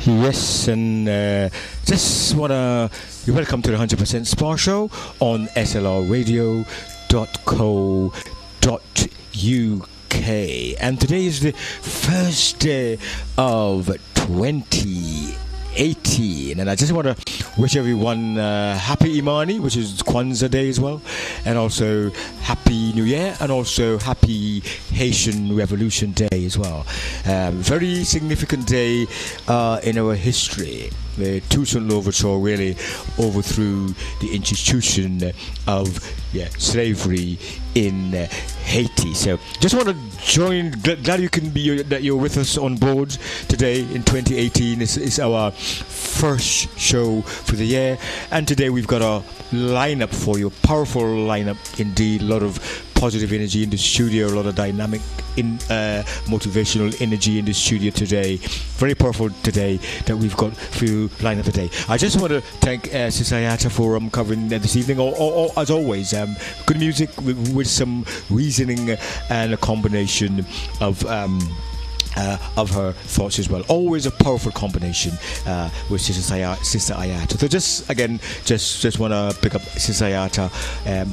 Yes, and just want to welcome to the 100% Spa Show on slrradio.co.uk. And today is the first day of 2018, and I just want to wish everyone happy Imani, which is Kwanzaa Day as well, and also happy New Year, and also happy Haitian Revolution Day as well. Very significant day in our history. The Toussaint Louverture really overthrew the institution of slavery in Haiti. So just want to join. Glad you can be that you're with us on board today in 2018. It's our first show for the year, and today we've got a lineup for you, powerful lineup indeed. A lot of positive energy in the studio, a lot of dynamic motivational energy in the studio today. Very powerful today that we've got for you lineup today. I just want to thank Sisayata for covering this evening, or as always, good music with some reasoning and a combination of her thoughts as well. Always a powerful combination with Sister Ayata. So just want to pick up Sister Ayata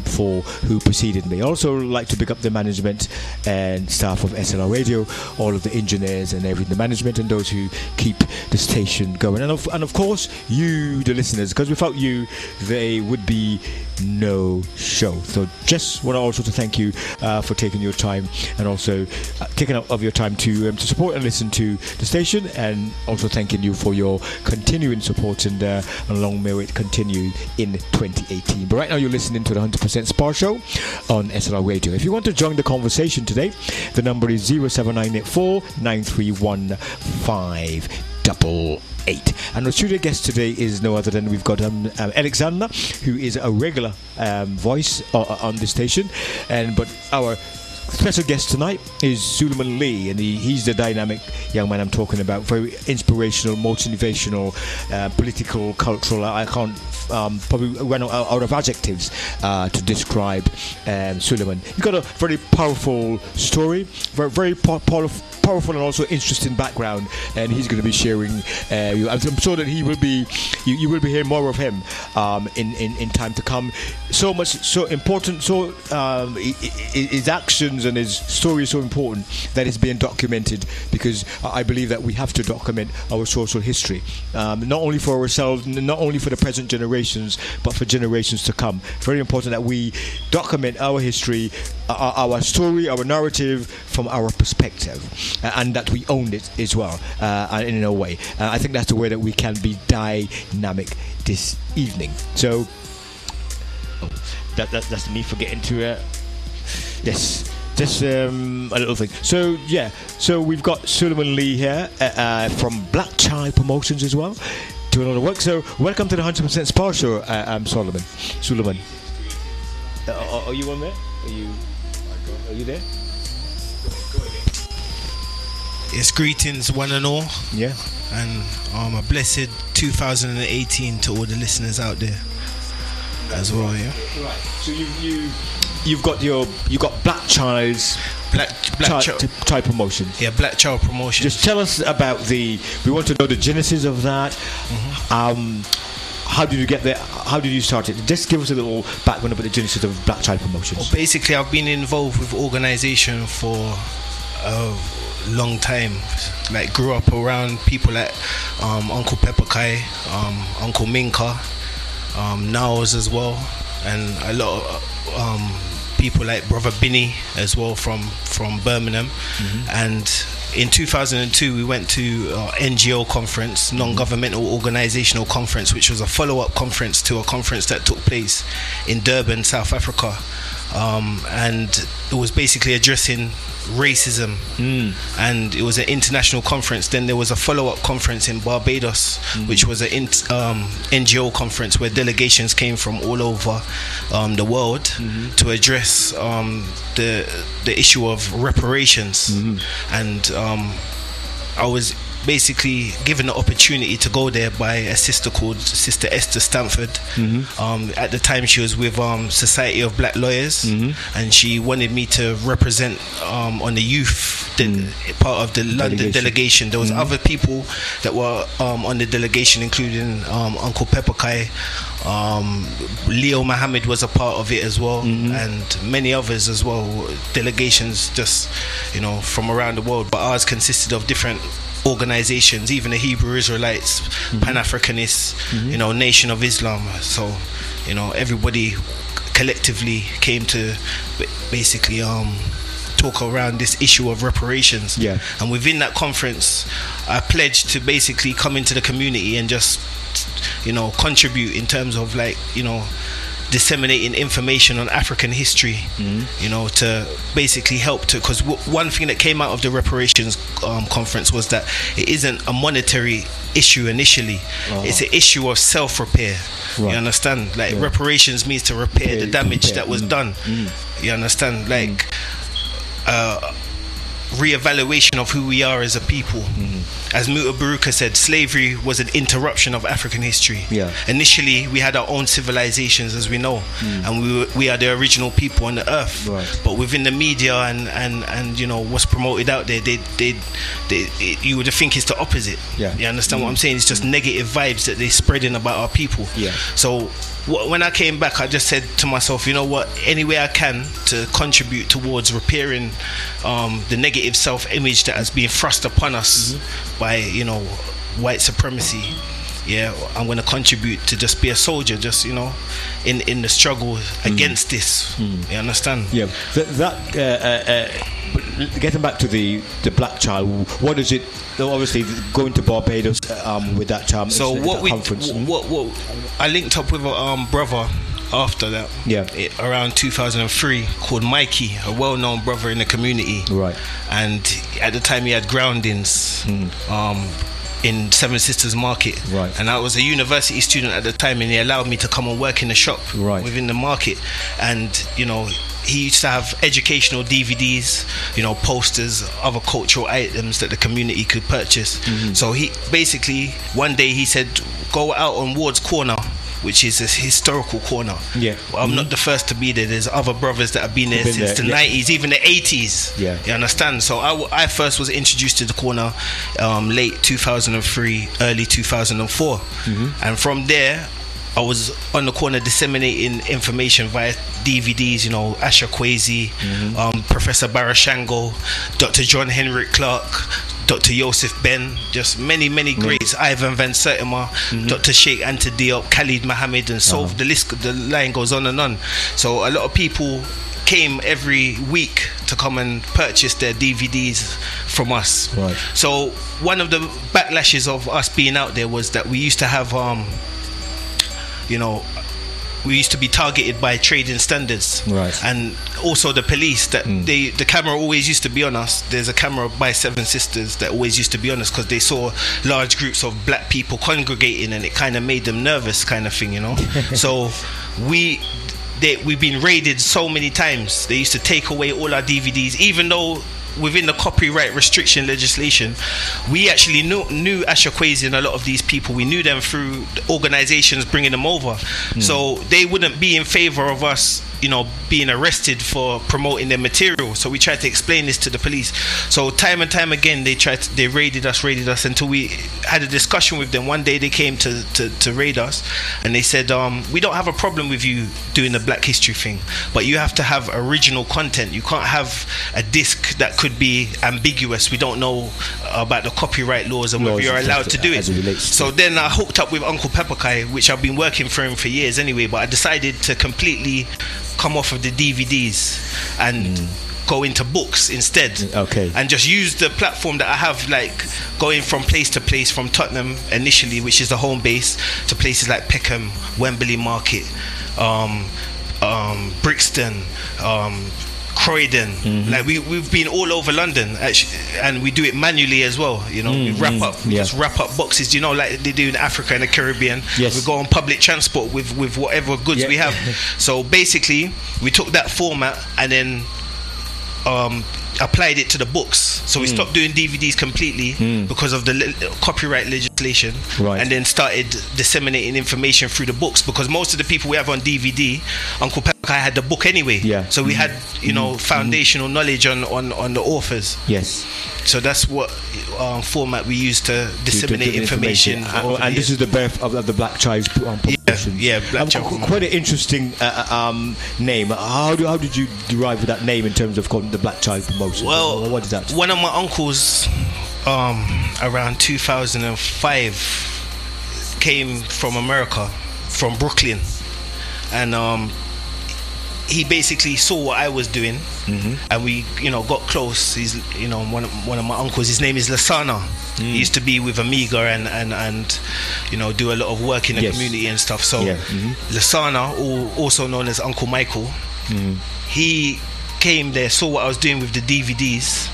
for who preceded me. Also like to pick up the management and staff of SLR Radio, all of the engineers and everything, the management and those who keep the station going, and of course you, the listeners, because without you there would be no show. So just want to also to thank you for taking your time, and also taking up of your time to support and listen to the station, and also thanking you for your continuing support, and long may it continue in 2018. But right now you're listening to the 100% Spa Show on SLR Radio. If you want to join the conversation today, the number is 07984 931 588. And our studio guest today is no other than we've got Alexander, who is a regular voice on the station, but our special guest tonight is Sulaiman Lee, and he's the dynamic young man I'm talking about. Very inspirational, motivational, political, cultural. I can't probably run out of adjectives to describe Sulaiman. He's got a very powerful story, very powerful and also interesting background, and he's going to be sharing. I'm sure that you will be hearing more of him in time to come. So much, so important. So his actions and his story is so important that it's being documented, because I believe that we have to document our social history, not only for ourselves, not only for the present generations, but for generations to come. Very important that we document our history, our story, our narrative from our perspective, and that we own it as well, in a way. I think that's the way that we can be dynamic this evening. So that's me forgetting to yes, just a little thing. So so we've got Sulaiman Lee here from Black Child Promotions as well, doing all the work. So welcome to the 100% Spa Show, Sulaiman. Are you on there? Are you there? Yes, greetings one and all. Yeah. And a blessed 2018 to all the listeners out there as well. Yeah. Right. So you've got Black Child's Child Promotions. Yeah, Black Child Promotions. Just tell us about we want to know the genesis of that. Mm-hmm. How did you get there? How did you start it? Just give us a little background about the genesis of Black Child Promotions. Well, basically, I've been involved with organisation for a long time. Like, grew up around people like Uncle Pepper Kai, Uncle Minka, Naos as well, and a lot of people like Brother Binny as well from Birmingham. Mm-hmm. And in 2002 we went to NGO conference, non-governmental organizational conference, which was a follow-up conference to a conference that took place in Durban, South Africa, and it was basically addressing racism, and it was an international conference. Then there was a follow-up conference in Barbados, which was an NGO conference where delegations came from all over the world to address the issue of reparations. And I was basically given the opportunity to go there by a sister called Sister Esther Stanford. At the time she was with Society of Black Lawyers, and she wanted me to represent on the youth part of the London delegation. There was other people that were on the delegation, including Uncle Pepper Kai. Leo Mohammed was a part of it as well, and many others as well, delegations just, you know, from around the world, but ours consisted of different organizations, even the Hebrew Israelites, Pan-Africanists, you know, Nation of Islam. So, you know, everybody collectively came to basically talk around this issue of reparations. And within that conference, I pledged to basically come into the community and just, you know, contribute in terms of, like, you know, disseminating information on African history, you know, to basically help to, because one thing that came out of the reparations conference was that it isn't a monetary issue initially. It's an issue of self-repair. You understand? Like, reparations means to repair the damage that was done. You understand? Like, re-evaluation of who we are as a people. As Muta Baruka said, slavery was an interruption of African history. Initially, we had our own civilizations, as we know, and we are the original people on the earth. But within the media and you know what's promoted out there, you would think it's the opposite. You understand what I'm saying? It's just negative vibes that they're spreading about our people. So when I came back, I just said to myself, you know what, any way I can to contribute towards repairing the negative self-image that has been thrust upon us by, you know, white supremacy, I'm going to contribute to just be a soldier, just, you know, in the struggle against this. You understand? Getting back to the black child, what is it? Obviously, going to Barbados with that child. So what I linked up with a brother after that, around 2003, called Mikey, a well-known brother in the community. And at the time he had groundings in Seven Sisters Market, and I was a university student at the time, and he allowed me to come and work in the shop within the market. And, you know, he used to have educational DVDs, you know, posters, other cultural items that the community could purchase. So he basically, one day he said, go out on Ward's Corner, which is a historical corner. I'm not the first to be there. There's other brothers that have been there since the 90s, even the 80s. You understand? So I first was introduced to the corner late 2003, early 2004. And from there, I was on the corner disseminating information via DVDs, you know, Asha Kwesi, Professor Barashango, Dr. John Henrik Clark, Dr. Yosef Ben, just many greats, Ivan Van Sertima, Dr. Sheikh Anta Diop, Khalid Mohammed, and so the line goes on and on. So a lot of people came every week to come and purchase their DVDs from us. So one of the backlashes of us being out there was that we used to have you know, we used to be targeted by trading standards, and also the police. That the camera always used to be on us. There's a camera by Seven Sisters that always used to be on us because they saw large groups of black people congregating, and it kind of made them nervous, kind of thing, you know. So we've been raided so many times. They used to take away all our DVDs, even though within the copyright restriction legislation, we actually knew Asha Kwesi and a lot of these people. We knew them through organizations bringing them over. So they wouldn't be in favor of us, you know, being arrested for promoting their material. So we tried to explain this to the police. So time and time again, they raided us until we had a discussion with them. One day they came to raid us, and they said, we don't have a problem with you doing the Black History thing, but you have to have original content. You can't have a disc that could be ambiguous. We don't know about the copyright laws and whether you're allowed to do it. So then I hooked up with Uncle Pepper Kai, which I've been working for him for years anyway, but I decided to completely come off of the DVDs and go into books instead, and just use the platform that I have, like going from place to place, from Tottenham initially, which is the home base, to places like Peckham, Wembley Market, Brixton, Croydon. Like we've been all over London actually, and we do it manually as well, you know. We just wrap up boxes, you know, like they do in Africa and the Caribbean. We go on public transport with whatever goods we have. So basically we took that format and then applied it to the books. So we stopped doing DVDs completely because of the copyright legislation, and then started disseminating information through the books, because most of the people we have on DVD, Uncle Pepper had the book anyway. So we had, you know, foundational knowledge on the authors. Yes. So that's what format we use to disseminate information. And this is the birth of the Black Chives publications. Black Chives. Quite an interesting name. How did you derive that name in terms of calling the Black Chives promotion? Well, what is that? One of my uncles, around 2005, came from America, from Brooklyn, and he basically saw what I was doing, and we, you know, got close. He's, you know, one of my uncles. His name is Lasana. He used to be with Amiga and you know, do a lot of work in the community and stuff. So Lasana, also known as Uncle Michael, he came there, saw what I was doing with the DVDs,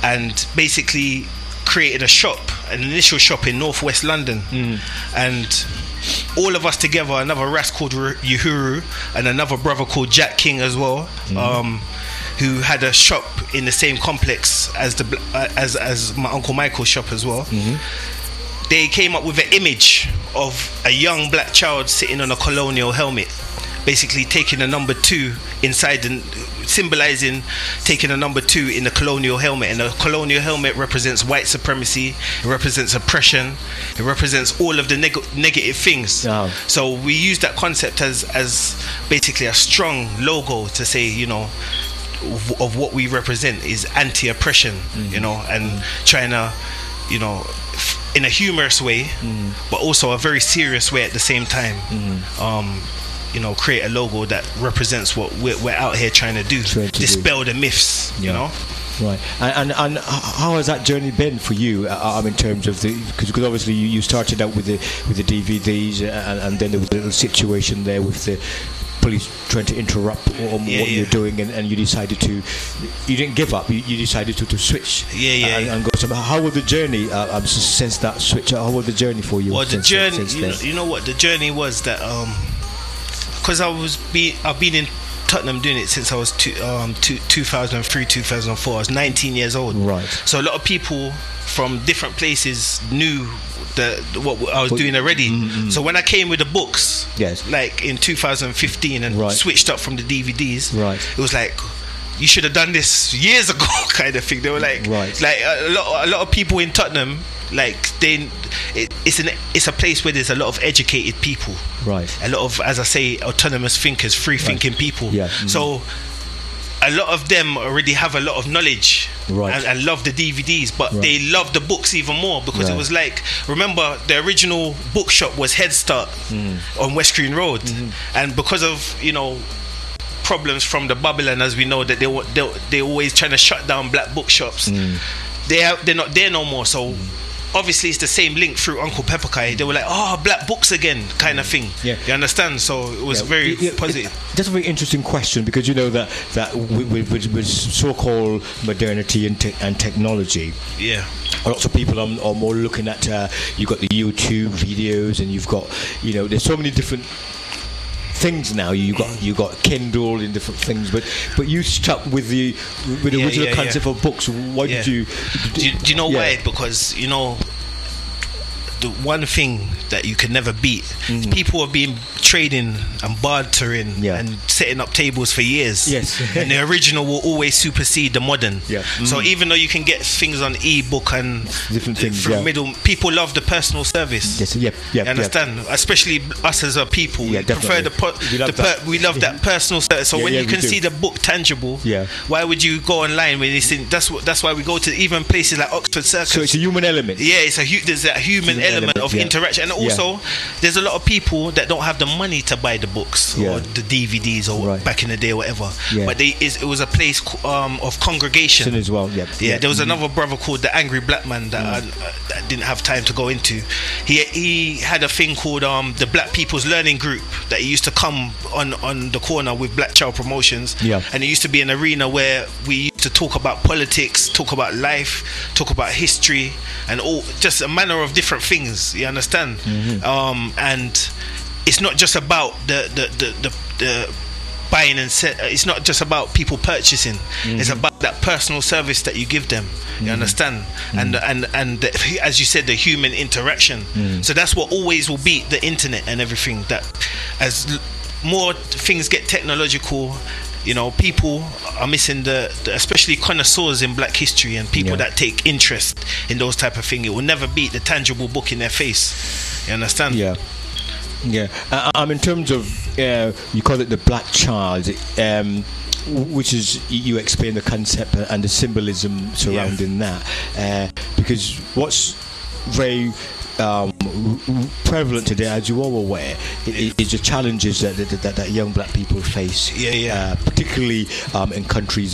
and basically created a shop, an initial shop in northwest London, and all of us together, another ras called Uhuru and another brother called Jack King as well, who had a shop in the same complex as as my Uncle Michael's shop as well. They came up with an image of a young black child sitting on a colonial helmet, basically taking a number 2 inside, and symbolizing taking a number 2 in the colonial helmet. And the colonial helmet represents white supremacy, it represents oppression, it represents all of the negative things. So we use that concept as basically a strong logo to say, you know, of what we represent is anti-oppression, you know, and trying to, you know, in a humorous way, but also a very serious way at the same time. You know, create a logo that represents what we're out here trying to do, dispel the myths, you know. Right. And how has that journey been for you, in terms of because obviously you started out with the DVDs, and then there was a little situation there with the police trying to interrupt what you're doing, and you decided you didn't give up, you decided to switch and go somewhere. How was the journey since that switch? How was the journey for you? Well, the journey, you know what the journey was, that because I've been in Tottenham doing it since I was 2003, 2004. I was 19 years old. Right. So a lot of people from different places knew what I was doing already. So when I came with the books, like in 2015, and switched up from the DVDs, it was like, you should have done this years ago, kind of thing. They were like, like a lot of people in Tottenham, like it's a place where there's a lot of educated people, a lot of, as I say, autonomous thinkers, free thinking people. So a lot of them already have a lot of knowledge, and love the DVDs, but they love the books even more, because it was like, remember, the original bookshop was Head Start on West Green Road, and because of, you know, problems from the Babylon, as we know, that they always trying to shut down black bookshops. They're not there no more. So obviously it's the same link through Uncle Pepper Kai. They were like, oh, black books again, kind of thing. You understand? So it was very positive. That's a very interesting question, because you know that with so-called modernity and technology, lots of people are more looking at you've got the YouTube videos, and you've got, you know, there's so many different things now. You got Kindle and different things, but you stuck with the original concept of books. Why did you? Do you know why? Because, you know, the one thing that you can never beat is people have been trading and bartering and setting up tables for years. And the original will always supersede the modern. So even though you can get things on e-book and different things from middle, people love the personal service. You understand? Especially us as a people, we prefer we love that personal service. So when you can see the book tangible, why would you go online when you see? That's why we go to even places like Oxford Circus. So it's a human element. There's that human element of interaction, and also there's a lot of people that don't have the money to buy the books or the DVDs or back in the day or whatever, but it was a place of congregation as well. There was another brother called the Angry Black Man that I didn't have time to go into. He had a thing called the Black People's Learning Group that he used to come on the corner with Black Child Promotions, and it used to be an arena where we used to talk about politics, talk about life, talk about history, and all, just a manner of different things, you understand? And it's not just about the buying and it's not just about people purchasing. It's about that personal service that you give them. You understand? And as you said, the human interaction. So that's what always will beat the internet and everything. That as more things get technological, you know, people are missing the especially connoisseurs in black history and people that take interest in those type of things. It will never beat the tangible book in their face. You understand? Yeah. In terms of you call it the black child, which is, you explain the concept and the symbolism surrounding that, because what's very prevalent today, as you all aware, is the challenges that young black people face, particularly in countries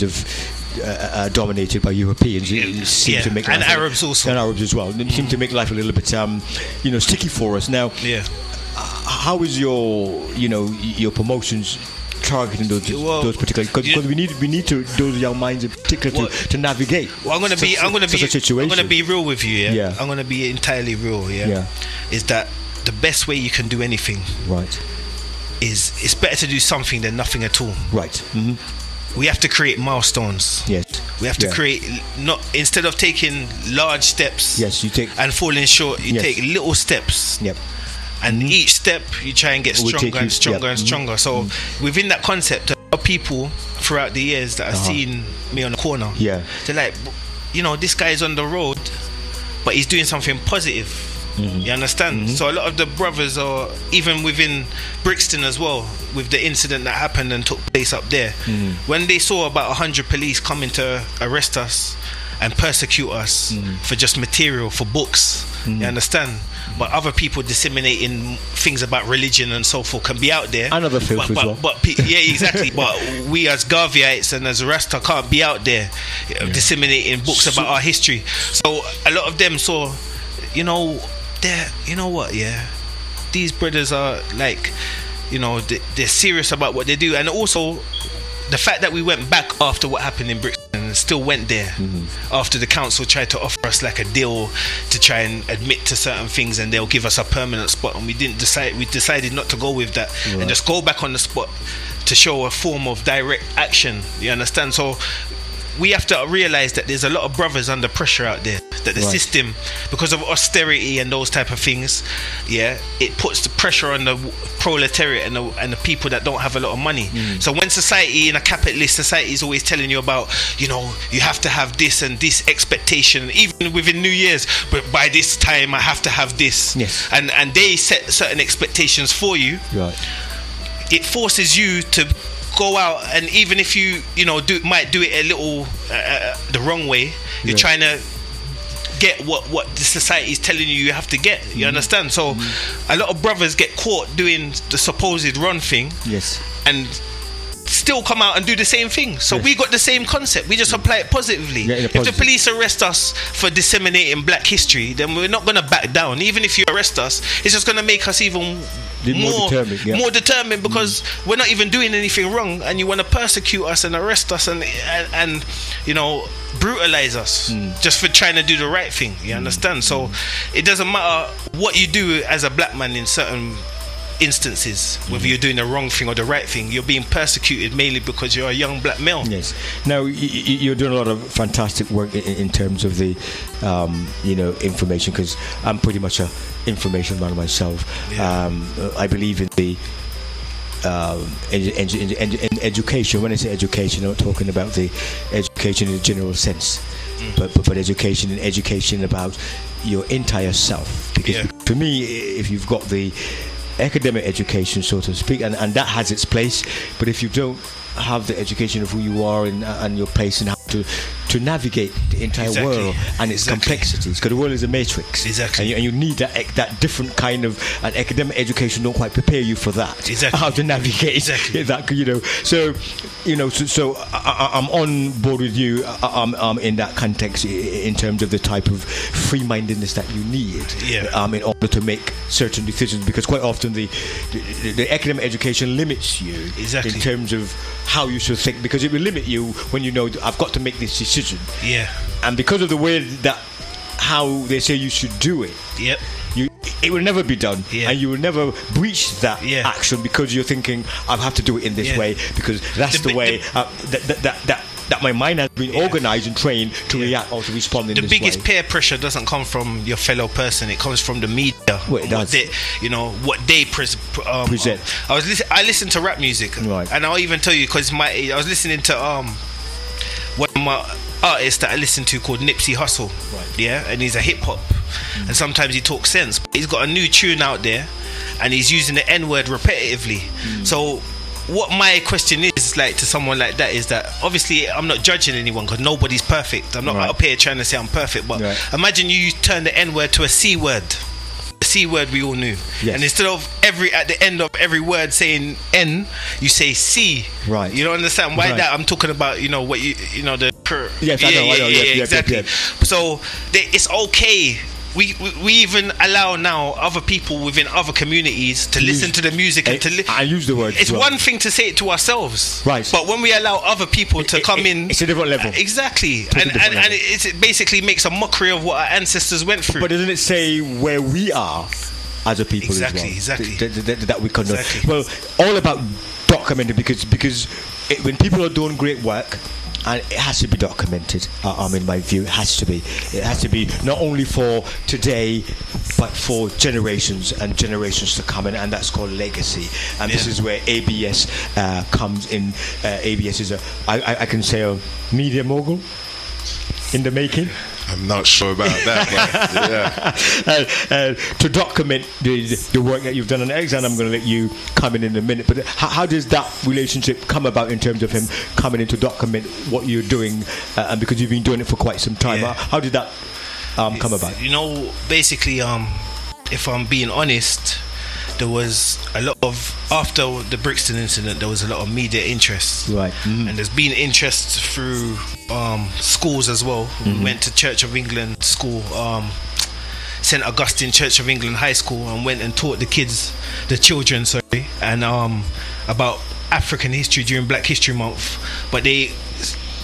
dominated by Europeans. It seems to make and Arabs also, and Arabs as well. It seems to make life a little bit sticky for us now. How is your promotions targeting those particular, because we need to those young minds in particular to navigate. Well, I'm gonna be real with you. I'm gonna be entirely real. Is that the best way you can do anything? Right. Is it's better to do something than nothing at all. Right. We have to create milestones. Yes. We have to create, not instead of taking large steps. Yes, you take and falling short. You take little steps. Yep. And each step you try and get stronger and stronger and stronger. So within that concept, a lot of people throughout the years that have seen me on the corner, they're like, this guy's on the road, but he's doing something positive. You understand? So a lot of the brothers, or even within Brixton as well, with the incident that happened and took place up there, when they saw about 100 police coming to arrest us and persecute us for just material, for books, you understand? But other people disseminating things about religion and so forth can be out there. Another filth as well. Exactly. But we as Garveyites and as Rasta can't be out there disseminating books about our history. So a lot of them saw, these brothers are like, they're serious about what they do. And also the fact that we went back after what happened in Brixton and still went there after the council tried to offer us like a deal to try and admit to certain things and they'll give us a permanent spot, and we decided not to go with that and just go back on the spot to show a form of direct action. You understand? So we have to realize that there's a lot of brothers under pressure out there, that the system, because of austerity and those type of things, it puts the pressure on the proletariat and the people that don't have a lot of money. So when society, in a capitalist society, is always telling you about, you have to have this and this expectation, even within New Year's, but by this time I have to have this, and they set certain expectations for you. It forces you to go out, and even if you might do it a little the wrong way, you're trying to get what the society is telling you have to get. You understand? So a lot of brothers get caught doing the supposed wrong thing, and still come out and do the same thing. So we got the same concept, we just apply it positively. If the police arrest us for disseminating black history, then we're not going to back down. Even if you arrest us, it's just going to make us even more determined, because we're not even doing anything wrong, and you want to persecute us and arrest us and brutalize us just for trying to do the right thing. You understand? So it doesn't matter what you do as a black man in certain instances, whether you're doing the wrong thing or the right thing, you're being persecuted mainly because you're a young black male. Now you're doing a lot of fantastic work in terms of the information, because I'm pretty much a information man myself. I believe in the in education. When I say education, I'm not talking about the education in the general sense, but education about your entire self, because for me, if you've got the academic education, so to speak, and that has its place, but if you don't have the education of who you are and your place and how to navigate the entire world and its complexities, because the world is a matrix, and you need that different kind of an academic education. Don't quite prepare you for that, how to navigate that, so I'm on board with you in that context, in terms of the type of free-mindedness that you need in order to make certain decisions, because quite often the academic education limits you in terms of how you should think, because it will limit you when I've got to make this decision, and because of the way that how they say you should do it, it will never be done, Yeah. and you will never breach that Yeah. action because you're thinking, I have to do it in this way because that's the way that my mind has been organized and trained to react or to respond in The this way. biggest peer pressure doesn't come from your fellow person; it comes from the media. Well, it and does. What they present. I listen to rap music, Right. and I'll even tell you because I was listening to one of my artists that I listen to called Nipsey Hussle. Right. Yeah, and he's a hip hop, and sometimes he talks sense. But he's got a new tune out there, and he's using the N word repetitively. So what my question is like to someone like that is that obviously I'm not judging anyone because nobody's perfect. I'm not up here trying to say I'm perfect, but imagine you turn the N word to a C word. The C word we all knew, and instead of at the end of every word saying N, you say C. Right. You don't understand why that? I'm talking about the Yes, I know. exactly. So it's okay. We even allow now other people within other communities to listen to the music and to I use the word. It's one thing to say it to ourselves, right? But when we allow other people to come in, it's a different level. Exactly, and it basically makes a mockery of what our ancestors went through. But doesn't it say where we are as a people exactly, as well? Exactly. That we can know. Exactly. Well, all about documenting because when people are doing great work. And it has to be documented. In my view, it has to be. It has to be not only for today, but for generations and generations to come. And that's called legacy. And this is where ABS comes in. ABS is I can say a media mogul in the making. I'm not sure about that, but yeah. To document the work that you've done on Alexander, I'm going to let you come in a minute. But how does that relationship come about in terms of him coming in to document what you're doing? And because you've been doing it for quite some time, how did that come about? Basically, if I'm being honest, there was a lot of, after the Brixton incident, there was a lot of media interest, right? And there's been interest through schools as well. We went to Church of England school, St. Augustine Church of England High School, and went and taught the children, and about African history during Black History Month. But they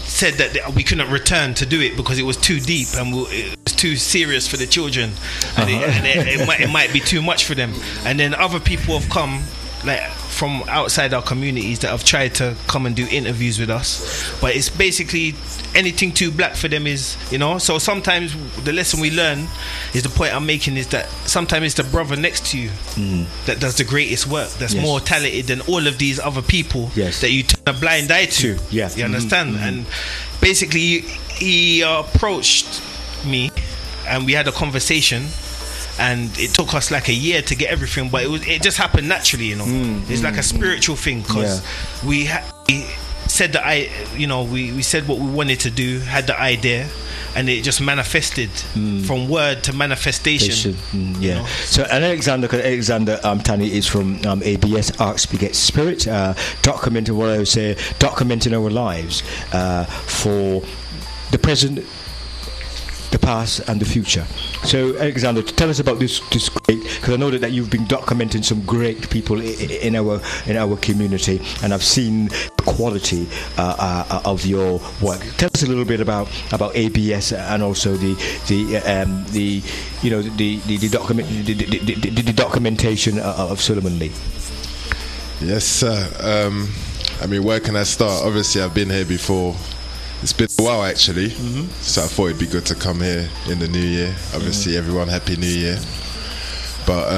said that we couldn't return to do it because it was too deep and it was too serious for the children, and it might be too much for them. And then other people have come, like from outside our communities, that have tried to come and do interviews with us, but it's basically anything too black for them is, so sometimes the lesson we learn is, the point I'm making is that sometimes it's the brother next to you that does the greatest work, that's more talented than all of these other people that you turn a blind eye to. You understand? And basically he approached me and we had a conversation, and it took us like a year to get everything, but it just happened naturally, it's like a spiritual thing, because we said that we said what we wanted to do, had the idea, and it just manifested from word to manifestation. So Alexander Tani is from ABS, Arts Beget Spirit, documenting what I would say, documenting our lives for the present, the past and the future. So Alexander, tell us about this great, because I know that you've been documenting some great people in our community, and I've seen the quality of your work. Tell us a little bit about ABS and also the documentation of Sulaiman Lee. Yes, sir. Where can I start? Obviously, I've been here before. It's been a while actually, so I thought it'd be good to come here in the new year. Obviously, everyone, Happy New Year. But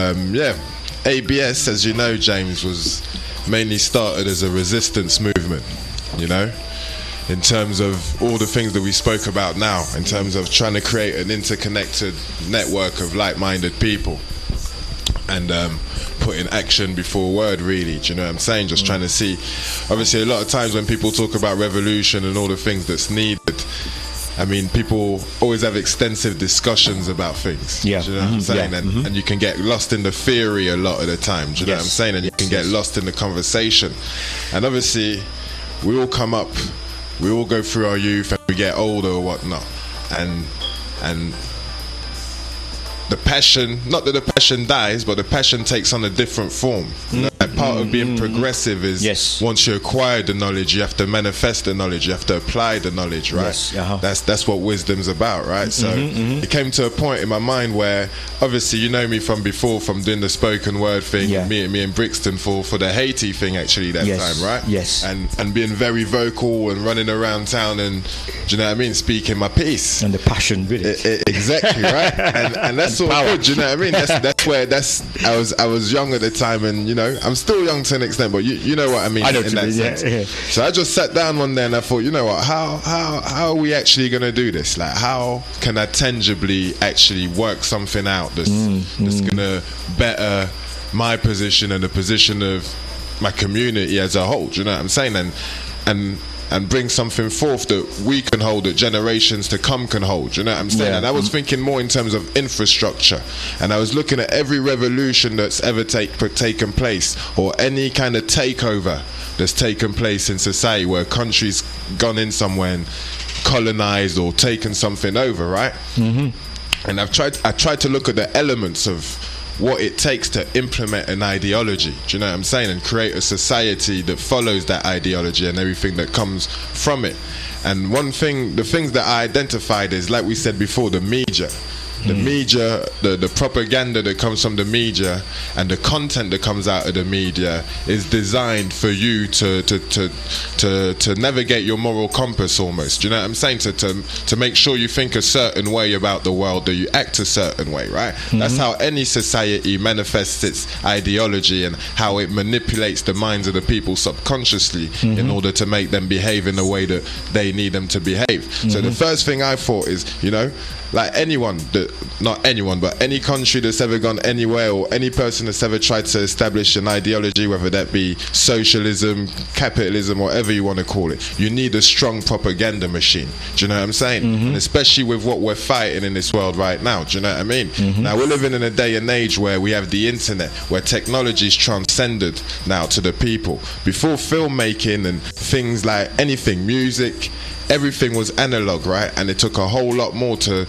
ABS, as you know, James, was mainly started as a resistance movement, in terms of all the things that we spoke about now, in terms of trying to create an interconnected network of like-minded people, and putting action before word, really. Do you know what I'm saying? Just trying to see, obviously a lot of times when people talk about revolution and all the things that's needed, people always have extensive discussions about things. Do you know what I'm saying? And you can get lost in the theory a lot of the time. Do you know what I'm saying? And you can get lost in the conversation. And obviously we all come up, we all go through our youth and we get older or whatnot, and the passion, not that the passion dies, but the passion takes on a different form. part of being progressive is once you acquire the knowledge, you have to manifest the knowledge, you have to apply the knowledge, right? That's what wisdom's about, right? So it came to a point in my mind where, obviously, you know me from before, from doing the spoken word thing, me and Brixton for the Haiti thing actually that time, right? And being very vocal and running around town and, do you know what I mean, speaking my piece. And the passion with it. Exactly, right? And that's all good, do you know what I mean? That's where I was young at the time, and you know, I'm still young to an extent, but you know what I mean. I know in that sense. So I just sat down one day and I thought, you know what, how are we actually gonna do this? Like, how can I tangibly actually work something out that's gonna better my position and the position of my community as a whole? Do you know what I'm saying? And bring something forth that we can hold, that generations to come can hold. Do you know what I'm saying? And I was thinking more in terms of infrastructure, and I was looking at every revolution that's ever taken place, or any kind of takeover that's taken place in society, where a country's gone in somewhere and colonized or taken something over, right? And I tried to look at the elements of what it takes to implement an ideology, do you know what I'm saying, and create a society that follows that ideology and everything that comes from it. And the things that I identified is, like we said before, the media. The media, the propaganda that comes from the media, and the content that comes out of the media is designed for you to navigate your moral compass almost. Do you know what I'm saying? To make sure you think a certain way about the world, that you act a certain way, right? That's how any society manifests its ideology, and how it manipulates the minds of the people subconsciously in order to make them behave in the way that they need them to behave. So the first thing I thought is, you know, like not anyone, but any country that's ever gone anywhere, or any person that's ever tried to establish an ideology, whether that be socialism, capitalism, whatever you want to call it, you need a strong propaganda machine. Do you know what I'm saying? And especially with what we're fighting in this world right now. Do you know what I mean? Now we're living in a day and age where we have the internet, where technology's transcended now to the people. Before filmmaking and things like anything, music, everything was analog, right? And it took a whole lot more to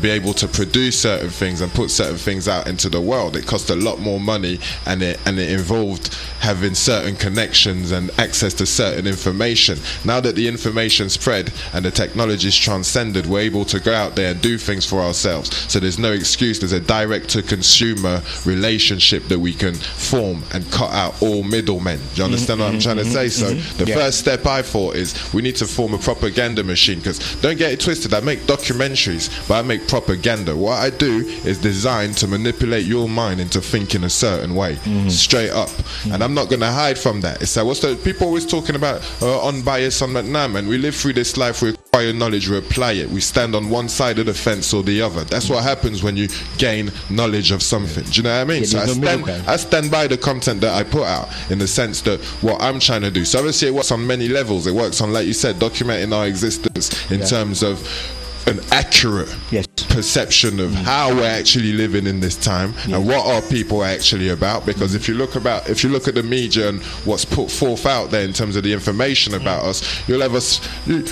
be able to produce certain things and put certain things out into the world. It cost a lot more money, and it involved having certain connections and access to certain information. Now that the information spread and the technology's transcended, we're able to go out there and do things for ourselves. So there's no excuse. There's a direct to consumer relationship that we can form and cut out all middlemen. Do you understand what I'm trying to say? So the first step I thought is we need to form a propaganda machine, because don't get it twisted, I make documentaries, but I make propaganda. What I do is designed to manipulate your mind into thinking a certain way, straight up. And I'm not going to hide from that. It's like, people always talking about unbiased on that. Nah, man, we live through this life, we acquire knowledge, we apply it, we stand on one side of the fence or the other. That's what happens when you gain knowledge of something. Do you know what I mean? So I stand by the content that I put out, in the sense that what I'm trying to do. So obviously it works on many levels. It works on, like you said, documenting our existence in terms of an accurate perception of how we're actually living in this time, and what are people actually about. Because if you look at the media and what's put forth out there in terms of the information about us, you'll have us, you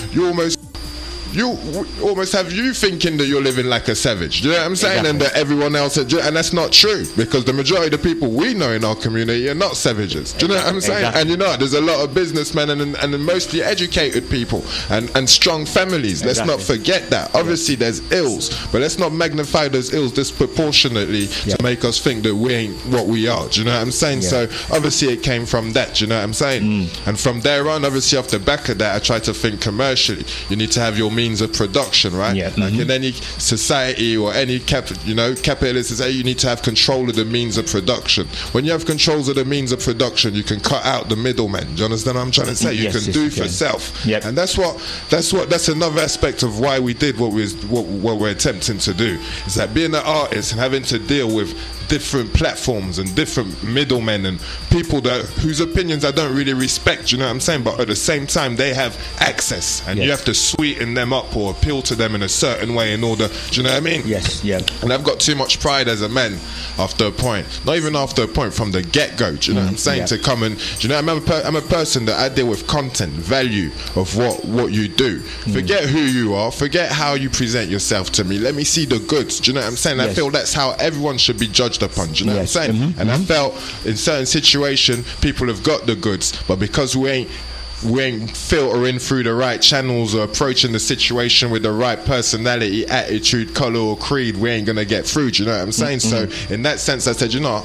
almost have you thinking that you're living like a savage. Do you know what I'm saying? And that everyone else, and that's not true, because the majority of the people we know in our community are not savages. Do you know what I'm saying? And you know, there's a lot of businessmen and mostly educated people and strong families. Let's not forget that. Obviously there's ills, but let's not magnify those ills disproportionately to make us think that we ain't what we are. Do you know what I'm saying? So obviously it came from that. Do you know what I'm saying? And from there on, obviously off the back of that, I try to think commercially. You need to have your means of production, right? Like in any society or any capitalist society, you need to have control of the means of production. When you have controls of the means of production, you can cut out the middlemen. Do you understand what I'm trying to say? You can do for self. And that's another aspect of why we did what we're attempting to do, is that being an artist and having to deal with different platforms and different middlemen and people whose opinions I don't really respect, you know what I'm saying, but at the same time they have access, and you have to sweeten them up or appeal to them in a certain way in order, do you know what I mean? And I've got too much pride as a man after a point, not even after a point, from the get-go, do you know what I'm saying, to come and, do you know, I'm a person that I deal with content, value of what you do. Forget who you are, forget how you present yourself to me, let me see the goods, do you know what I'm saying? I feel that's how everyone should be judged touched upon. Do you know what I'm saying? And I felt in certain situation people have got the goods, but because we ain't filtering through the right channels or approaching the situation with the right personality, attitude, colour or creed, we ain't gonna get through. Do you know what I'm saying? So in that sense I said, you know,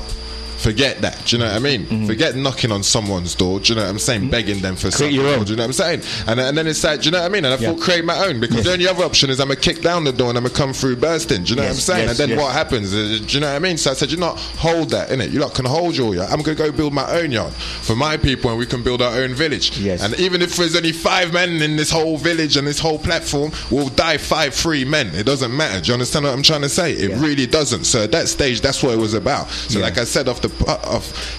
forget that. Do you know what I mean? Forget knocking on someone's door. Do you know what I'm saying? Begging them for something. Do you know what I'm saying? And then it's like, do you know what I mean? And I thought, create my own, because the only other option is I'm gonna kick down the door and I'm gonna come through bursting. Do you know what I'm saying? And then what happens? Do you know what I mean? So I said, you know, hold that, innit? You lot can hold your yard. I'm gonna go build my own yard for my people, and we can build our own village. And even if there's only 5 men in this whole village and this whole platform, we'll die 5 free men. It doesn't matter. Do you understand what I'm trying to say? It really doesn't. So at that stage, that's what it was about. So like I said, off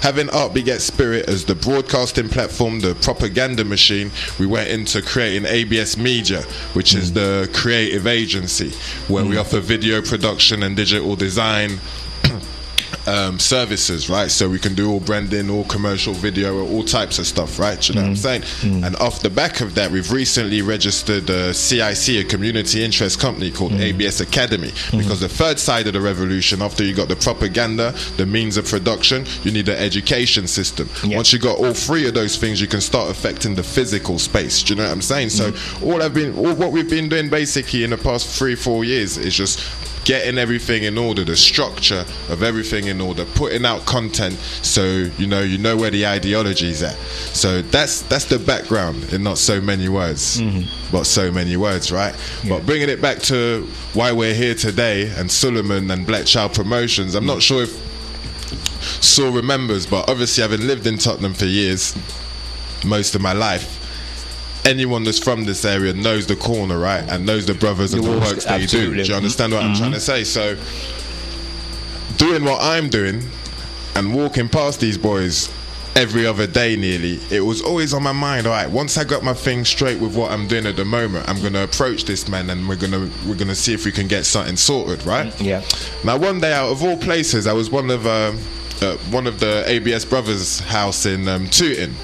having Art Beget Spirit as the broadcasting platform, the propaganda machine, we went into creating ABS Media, which is the creative agency where we offer video production and digital design services, right? So we can do all branding, all commercial video, all types of stuff, right? Do you know what I'm saying? And off the back of that, we've recently registered a CIC, a community interest company called ABS Academy, because the third side of the revolution, after you got the propaganda, the means of production, you need an education system. Once you got all 3 of those things, you can start affecting the physical space. Do you know what I'm saying? So what we've been doing basically in the past 3-4 years is just getting everything in order, the structure of everything in order, putting out content so you know where the ideology is at. So that's the background in not so many words, but so many words, right? But bringing it back to why we're here today and Sulaiman and Black Child Promotions, I'm not sure if Saul remembers, but obviously having lived in Tottenham for years, most of my life, anyone that's from this area knows the corner, right? And knows the brothers and the works they do. Do you understand what I'm trying to say? So doing what I'm doing and walking past these boys every other day nearly, it was always on my mind, all right, once I got my thing straight with what I'm doing at the moment, I'm going to approach this man and we're gonna see if we can get something sorted, right? Now one day, out of all places, I was one of the ABS brothers' house in Tooting.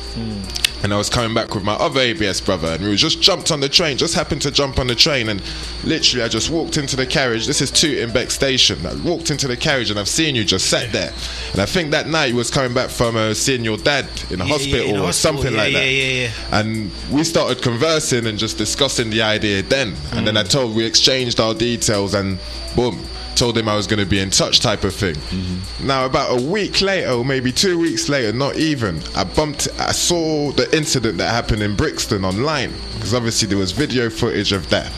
And I was coming back with my other ABS brother, and we just jumped on the train, just happened to jump on the train, and literally I just walked into the carriage. This is Tooting Beck Station. I walked into the carriage and I've seen you just sat there. And I think that night you was coming back from seeing your dad in a hospital or something like that. And we started conversing and just discussing the idea then. And then we exchanged our details, and boom, told him I was going to be in touch, type of thing. Now about a week later, or maybe 2 weeks later, not even, I saw the incident that happened in Brixton online, because obviously there was video footage of that.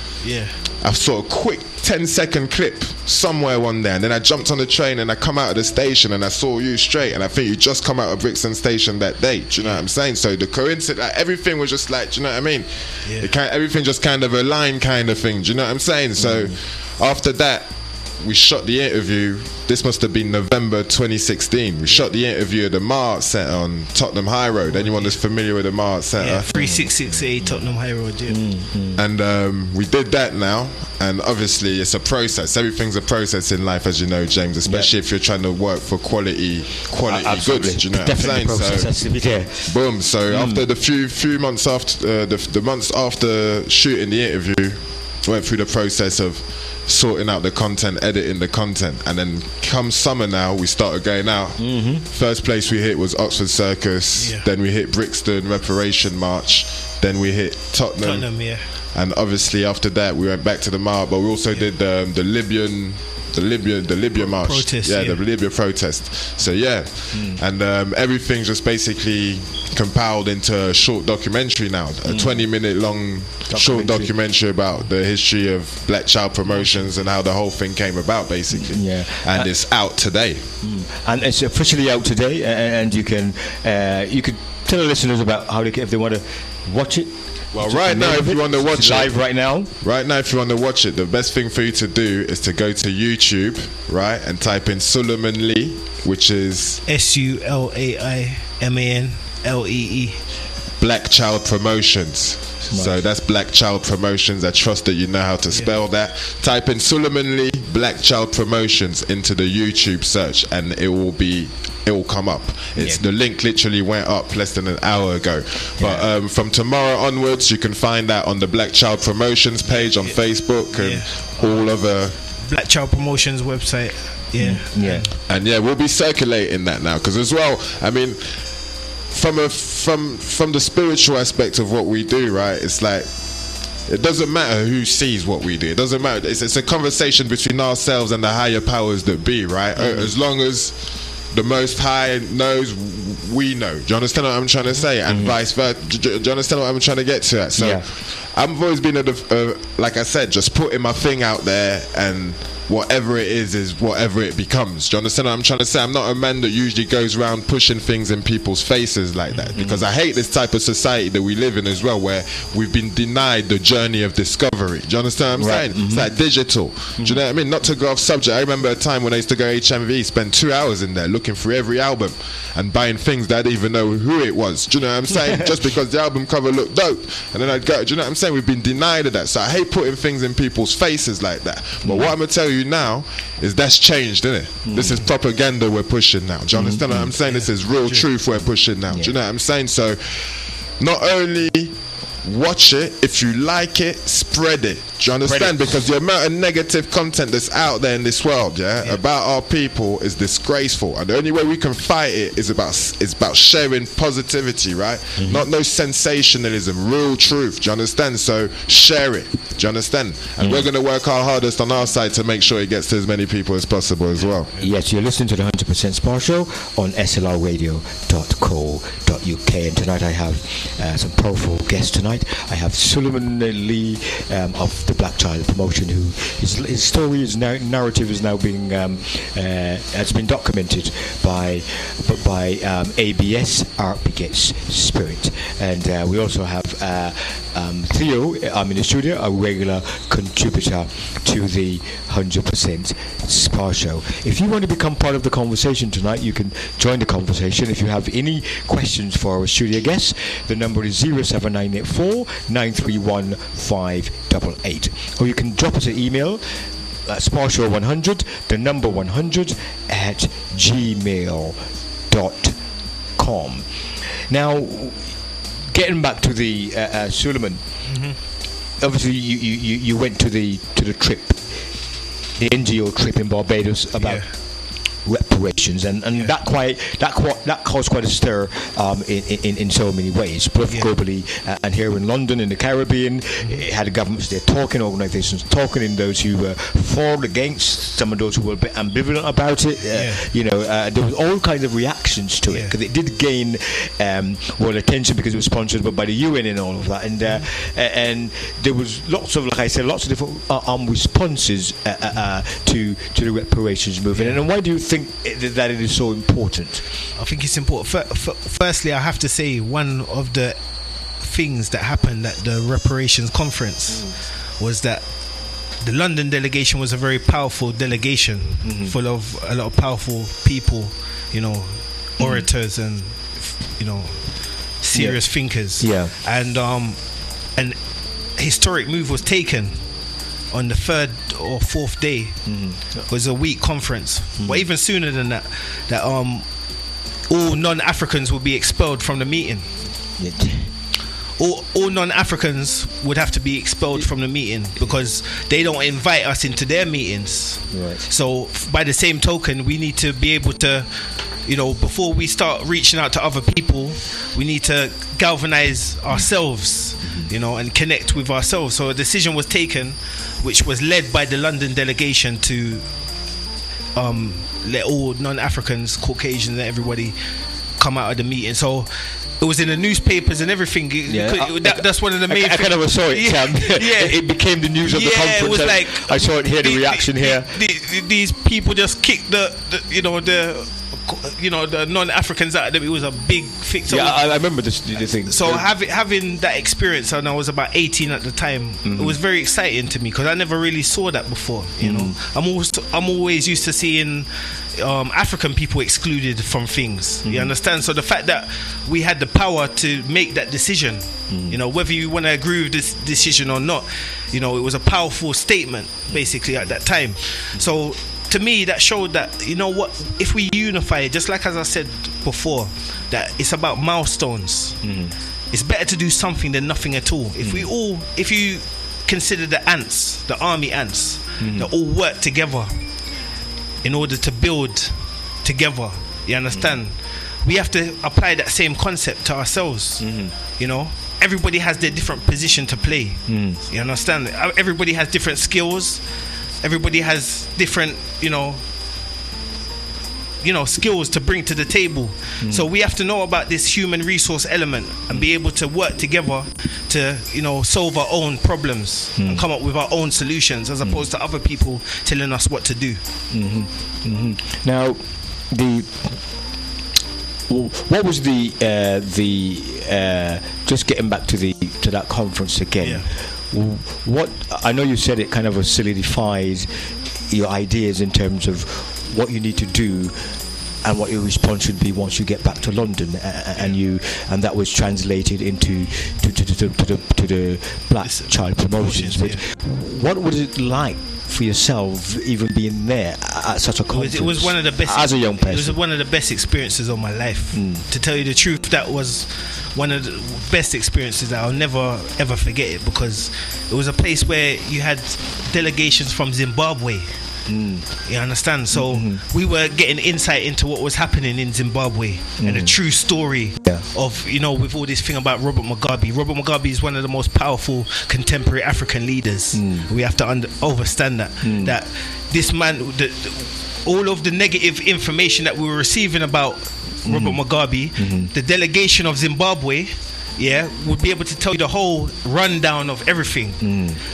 I saw a quick 10-second clip somewhere one day, and then I jumped on the train and I come out of the station and I saw you straight, and I think you just come out of Brixton station that day. Do you know what I'm saying? So the coincidence, like, everything was just like, do you know what I mean? Everything just kind of aligned, kind of thing. Do you know what I'm saying? So after that, we shot the interview. This must have been November 2016. We shot the interview at the Mart Centre on Tottenham High Road. Anyone that's familiar with the Mart Centre? 3668 Tottenham High Road. And we did that now, and obviously it's a process. Everything's a process in life, as you know, James, especially if you're trying to work for quality goods. Do you know what I'm saying? So boom. So after the few months after the months after shooting the interview, went through the process of sorting out the content, editing the content, and then come summer now we started going out. First place we hit was Oxford Circus, then we hit Brixton Reparation March, then we hit Tottenham, and obviously after that we went back to the Mart, but we also did the Libya march, the Libya protest. So and everything just basically compiled into a short documentary now, a 20-minute long short documentary about the history of Black Child Promotions and how the whole thing came about, basically. And it's out today. And it's officially out today, and you can tell the listeners about how if they want to watch it. Well, right now, if you want to watch it live right now, if you want to watch it, the best thing for you to do is to go to YouTube, right, and type in Sulaiman Lee, which is SULAIMANLEE. Black Child Promotions. So that's Black Child Promotions. I trust that you know how to spell that. Type in Sulaiman Lee Black Child Promotions into the YouTube search, and it will come up. The link literally went up less than an hour ago. But from tomorrow onwards, you can find that on the Black Child Promotions page on Facebook and all other Black Child Promotions website. Yeah. And we'll be circulating that now, because as well, I mean, from the spiritual aspect of what we do, right? It's like, it doesn't matter who sees what we do. It doesn't matter. It's a conversation between ourselves and the higher powers that be, right? As long as the Most High knows, we know. Do you understand what I'm trying to say? And vice versa. Do you understand what I'm trying to get to? So I've always been like I said, just putting my thing out there, and whatever it is whatever it becomes. Do you understand what I'm trying to say? I'm not a man that usually goes around pushing things in people's faces like that, because I hate this type of society that we live in as well, where we've been denied the journey of discovery. Do you understand what I'm saying? It's like digital. Do you know what I mean? Not to go off subject, I remember a time when I used to go HMV, spend 2 hours in there looking through every album and buying things that I didn't even know who it was. Do you know what I'm saying? Just because the album cover looked dope, and then I'd go. Do you know what I'm saying? We've been denied of that. So I hate putting things in people's faces like that. But what I'm gonna tell you now is that's changed, isn't it? This is propaganda we're pushing now. Do you understand what I'm saying? This is real truth we're pushing now. Do you know what I'm saying? So not only watch it, if you like it, spread it. Do you understand? Because the amount of negative content that's out there in this world, about our people is disgraceful, and the only way we can fight it is about sharing positivity, right? Not no sensationalism, real truth. Do you understand? So share it. Do you understand? And we're going to work our hardest on our side to make sure it gets to as many people as possible as well. Yes, you're listening to the 100% Spa Show on slrradio.co.uk, and tonight I have some powerful guests tonight. I have Sulaiman Lee of the Black Child promotion, who his story, his narrative is now being has been documented by ABS, Art Begets Spirit, and we also have Theo in the studio, a regular contributor to the 100% Spa Show. If you want to become part of the conversation tonight, you can join the conversation. If you have any questions for our studio guests, the number is 07984 931 588, or you can drop us an email at sparshow100, the number 100 at gmail.com. Now, getting back to the Sulaiman, obviously you went to the trip, the NGO trip in Barbados about reparations, and that caused quite a stir in so many ways, both globally and here in London, in the Caribbean. It had governments there talking, organizations talking, and those who were for, against, some of those who were a bit ambivalent about it. There was all kinds of reactions to it, because it did gain attention because it was sponsored by the UN and all of that, and there was lots of, like I said, lots of different responses to the reparations movement. And why do you think that it is so important? I think it's important. Firstly, I have to say, one of the things that happened at the reparations conference was that the London delegation was a very powerful delegation, full of a lot of powerful people, orators and serious thinkers. And an historic move was taken on the 3rd or 4th day. It was a week conference, but even sooner than that, all non-Africans would be expelled from the meeting. All non-Africans would have to be expelled from the meeting, because they don't invite us into their meetings. So by the same token, we need to be able to, before we start reaching out to other people, we need to galvanize ourselves, and connect with ourselves. So a decision was taken, which was led by the London delegation, to let all non-Africans, Caucasians, everybody come out of the meeting. So it was in the newspapers and everything. That's one of the main things. I kind of saw it, Sam. It became the news of the conference. It was like, I saw it here, the reaction here. These people just kicked the non-Africans out of them. It was a big thing. So I remember the thing. So having that experience, and I was about 18 at the time, it was very exciting to me, because I never really saw that before. I'm always used to seeing African people excluded from things. You understand? So the fact that we had the power to make that decision, whether you want to agree with this decision or not, it was a powerful statement basically at that time. So to me, that showed that, if we unify, just like as I said before, that it's about milestones. It's better to do something than nothing at all. If you consider the ants, the army ants, that all work together, in order to build together. You understand? We have to apply that same concept to ourselves. You know, everybody has their different position to play. You understand? Everybody has different skills. Everybody has different, skills to bring to the table. So we have to know about this human resource element and be able to work together to, solve our own problems and come up with our own solutions, as opposed to other people telling us what to do. Now, what was just getting back to that conference again? What I know you said it kind of solidifies your ideas in terms of what you need to do and what your response should be once you get back to London, and that was translated into the Black Child Promotions. What was it like for yourself, even being there at such a conference? It was one of the best as a young person. It was one of the best experiences of my life. To tell you the truth, that was one of the best experiences that I'll never ever forget it, because it was a place where you had delegations from Zimbabwe. You understand? So we were getting insight into what was happening in Zimbabwe and the true story of, with all this thing about Robert Mugabe. Robert Mugabe is one of the most powerful contemporary African leaders. We have to understand that that this man, all of the negative information that we were receiving about Robert Mugabe, the delegation of Zimbabwe would be able to tell you the whole rundown of everything.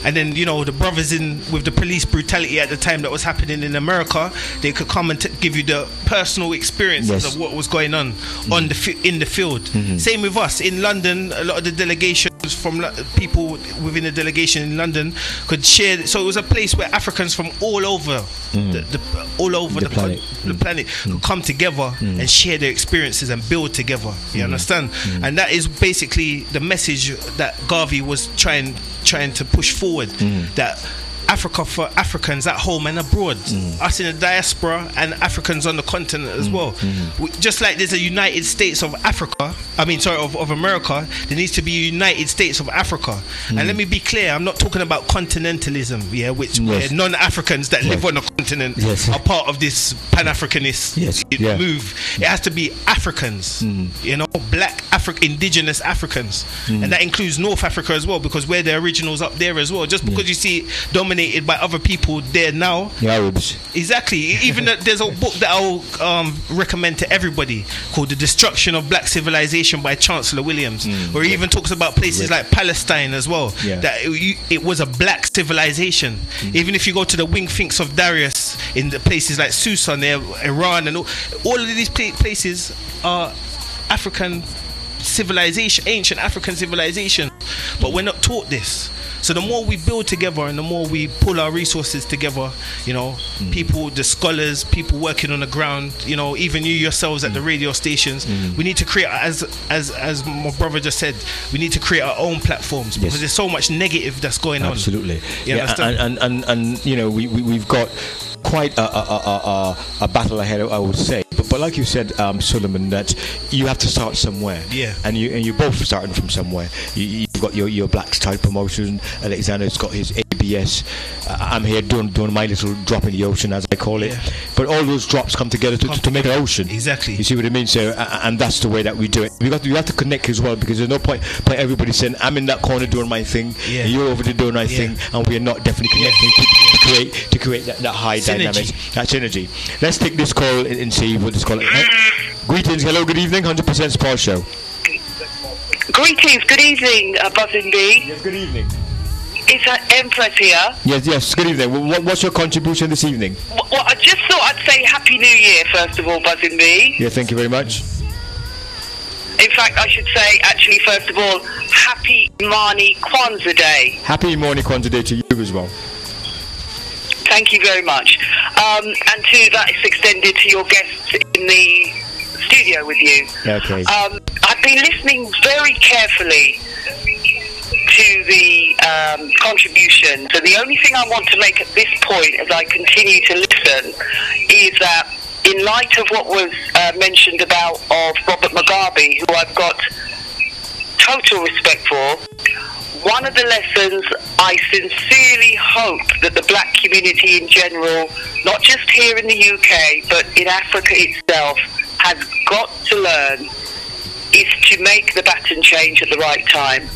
And then, the brothers with the police brutality at the time that was happening in America, they could come and give you the personal experiences of what was going on in the field. Same with us in London. A lot of the delegations from people within the delegation in London could share. So it was a place where Africans from all over the planet could come together and share their experiences and build together. You understand? And that is basically the message that Garvey was trying to push forward, that Africa for Africans at home and abroad, us in the diaspora and Africans on the continent as well. Just like there's a United States of Africa, of America, there needs to be a United States of Africa. And let me be clear, I'm not talking about continentalism, which where non-Africans that live on the continent are part of this Pan-Africanist move. It has to be Africans, black indigenous Africans, and that includes North Africa as well, because we're the originals up there as well. Just because you see it dominated by other people there now, the Arabs. Exactly. Even there's a book that I'll recommend to everybody called The Destruction of Black Civilization by Chancellor Williams, where he even talks about places like Palestine as well, that it was a black civilization. Even if you go to the wing finks of Darius in the places like Susa there, Iran, and all of these places are African civilization, ancient African civilization, but we're not taught this. So the more we build together and the more we pull our resources together, people, the scholars, people working on the ground, even you yourselves at the radio stations, we need to create, as my brother just said, we need to create our own platforms, because there's so much negative that's going on. Absolutely. And we've got quite a battle ahead, I would say. But like you said, Sulaiman, that you have to start somewhere. And you're both starting from somewhere. You've got your Black Child Promotion. Alexander's got his ABS. I'm here doing my little drop in the ocean, as I call it. But all those drops come together to make an ocean. Exactly. You see what I mean? So, and that's the way that we do it. We have to connect as well, because there's no point everybody saying, I'm in that corner doing my thing, and you're over there doing my thing, and we're not definitely connecting to create that high dynamic, that synergy. Let's take this call and see what this call is. Greetings, hello, good evening, 100% Sport Show. Greetings, good evening, Buzzing B. Yes, good evening. It's Empress here. Yes, good evening. What's your contribution this evening? Well, I just thought I'd say Happy New Year, first of all, Buzzing B. Yeah, thank you very much. In fact, I should say, actually, first of all, Happy Imani Kwanzaa Day. Happy Imani Kwanzaa Day to you as well. Thank you very much. And to that is extended to your guests in the studio with you. Okay. I've been listening very carefully to the contributions, and the only thing I want to make at this point as I continue to listen is that in light of what was mentioned about of Robert Mugabe, who I've got total respect for, one of the lessons I sincerely hope that the black community in general, not just here in the UK, but in Africa itself, has got to learn is to make the baton change at the right time.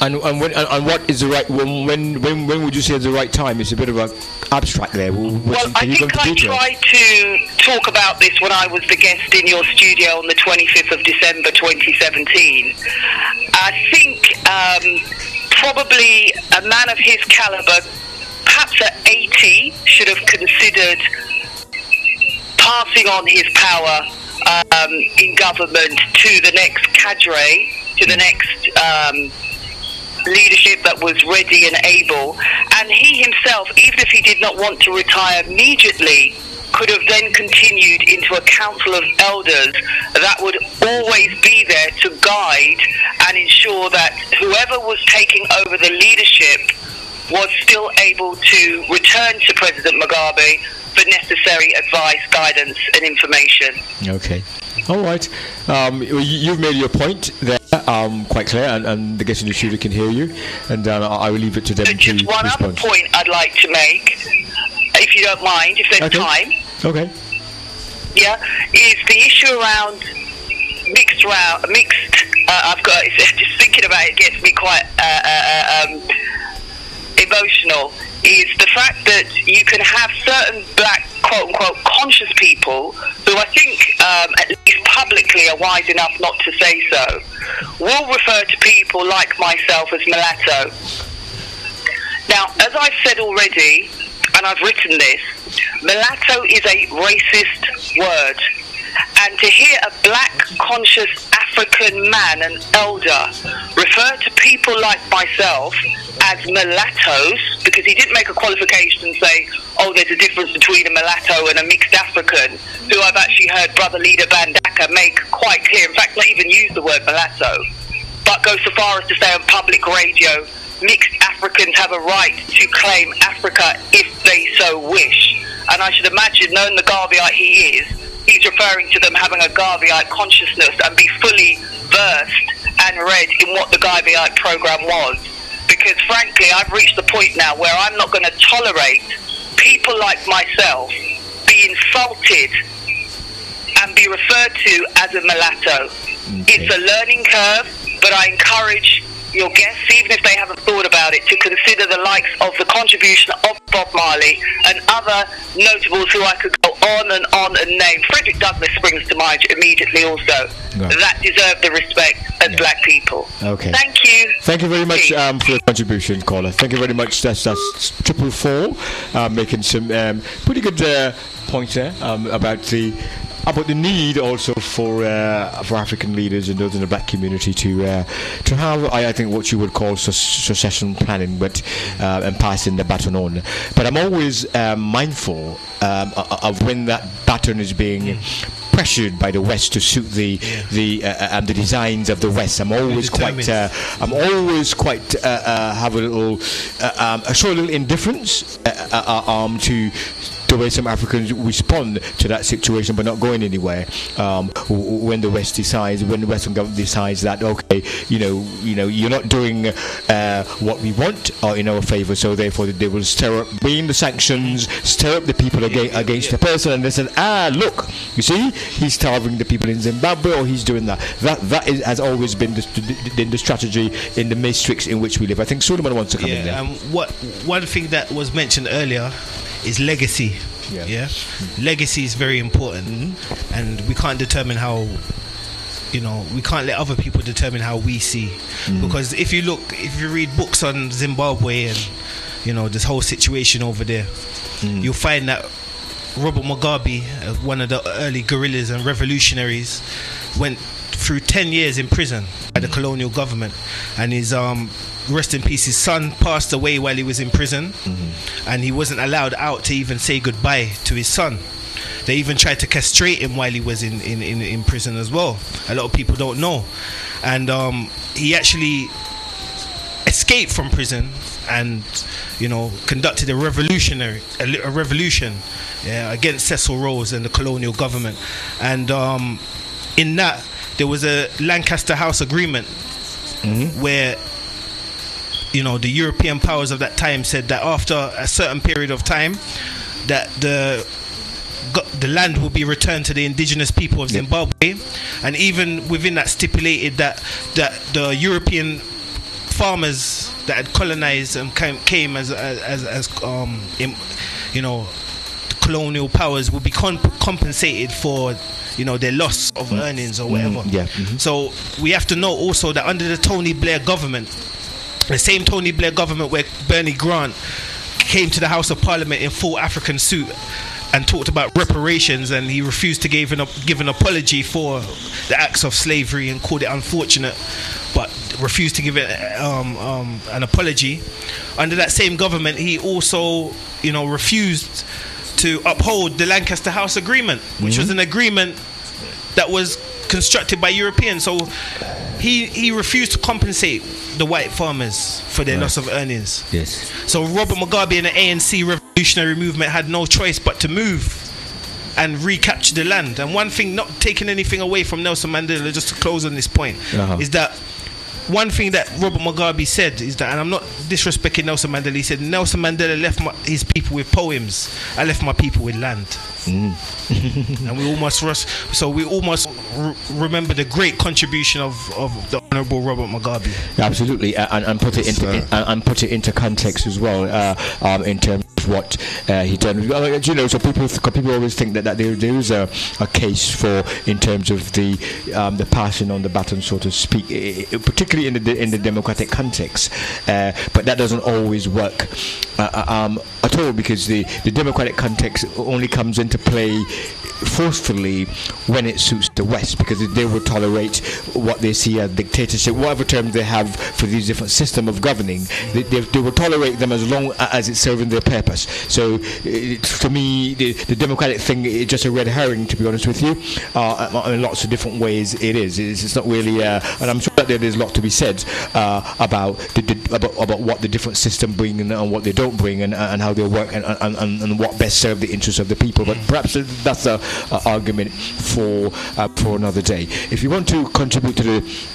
And what is the right when would you say is the right time? It's a bit of a abstract there. Well, I think I tried to talk about this when I was the guest in your studio on the 25th of December 2017. I think probably a man of his caliber, perhaps at 80, should have considered passing on his power in government to the next cadre, to the next leadership that was ready and able. And he himself, even if he did not want to retire immediately, could have then continued into a council of elders that would always be there to guide and ensure that whoever was taking over the leadership was still able to return to President Mugabe for necessary advice, guidance and information. Okay. All right. You've made your point there quite clear, and the guests in the studio can hear you, and I will leave it to them to respond. Just one other point I'd like to make, if you don't mind, if there's time. Okay. Yeah, is the issue around mixed. I've got just thinking about it gets me quite emotional. Is the fact that you can have certain black, quote-unquote, conscious people who I think, at least publicly, are wise enough not to say so, will refer to people like myself as mulatto. Now, as I've said already, and I've written this, mulatto is a racist word. And to hear a black, conscious African man, an elder, refer to people like myself as mulattoes, because he didn't make a qualification and say, oh, there's a difference between a mulatto and a mixed African, who I've actually heard Brother Leader Bandaka make quite clear, in fact not even use the word mulatto, but go so far as to say on public radio, mixed Africans have a right to claim Africa if they so wish. And I should imagine, knowing the Garveyite he is, he's referring to them having a Garveyite consciousness and be fully versed and read in what the Garveyite program was. Because frankly, I've reached the point now where I'm not going to tolerate people like myself be insulted and be referred to as a mulatto. Okay. It's a learning curve, but I encourage your guests, even if they haven't thought about it, to consider the likes of the contribution of Bob Marley and other notables who I could go on and name. Frederick Douglass springs to mind immediately also. Right. That deserve the respect as black people. Okay. Thank you. Thank you very much for your contribution, caller. Thank you very much. That's 444 making some pretty good points there about the need also for African leaders and those in the black community to have, I think, what you would call succession planning, but and passing the baton on. But I'm always mindful of when that baton is being pressured by the West to suit the designs of the West. I'm always quite have a little show a little indifference to the way some Africans respond to that situation, but not going anywhere. When the West decides, when the Western government decides that, okay, you're not doing what we want or in our favour, so therefore they will bring the sanctions, stir up the people against the person, and they said, look, you see, he's starving the people in Zimbabwe, or he's doing that. That has always been the strategy in the matrix in which we live. I think Sulaiman wants to come in there. One thing that was mentioned earlier is legacy. Legacy is very important, and we can't determine how, we can't let other people determine how we see, because if you read books on Zimbabwe and this whole situation over there, you'll find that Robert Mugabe, one of the early guerrillas and revolutionaries, went through 10 years in prison by the colonial government, and his rest in peace, his son passed away while he was in prison, and he wasn't allowed out to even say goodbye to his son. They even tried to castrate him while he was in prison as well. A lot of people don't know. And he actually escaped from prison and conducted a revolution against Cecil Rhodes and the colonial government. And in that, there was a Lancaster House Agreement where the European powers of that time said that after a certain period of time, that the land will be returned to the indigenous people of Zimbabwe, and even within that stipulated that the European farmers that had colonized and came as colonial powers will be compensated for their loss of earnings or whatever. So we have to know also that under the Tony Blair government, the same Tony Blair government where Bernie Grant came to the House of Parliament in full African suit and talked about reparations, and he refused to give an apology for the acts of slavery and called it unfortunate, but refused to give it an apology. Under that same government, he also refused to uphold the Lancaster House Agreement, which was an agreement that was constructed by Europeans. So he refused to compensate the white farmers for their loss of earnings. Yes. So Robert Mugabe and the ANC revolutionary movement had no choice but to move and recapture the land. And one thing, not taking anything away from Nelson Mandela, just to close on this point, is that one thing that Robert Mugabe said is that, and I'm not disrespecting Nelson Mandela, he said Nelson Mandela left his people with poems, I left my people with land. And we almost remember the great contribution of the Honourable Robert Mugabe. Absolutely, and put it into context as well, in terms of what he done. So people always think that there is a case for, in terms of the passing on the baton, so to speak, particularly in the democratic context, but that doesn't always work at all, because the democratic context only comes into play forcefully when it suits the West, because they will tolerate what they see as dictatorship, whatever term they have for these different system of governing. They will tolerate them as long as it's serving their purpose. So to me, the democratic thing is just a red herring, to be honest with you. In lots of different ways it is. It's not really, and I'm sure that there's a lot to be said about what the different system bring and what they don't bring, and how they work, and what best serve the interests of the people. But perhaps that's a argument for another day. If you want to contribute to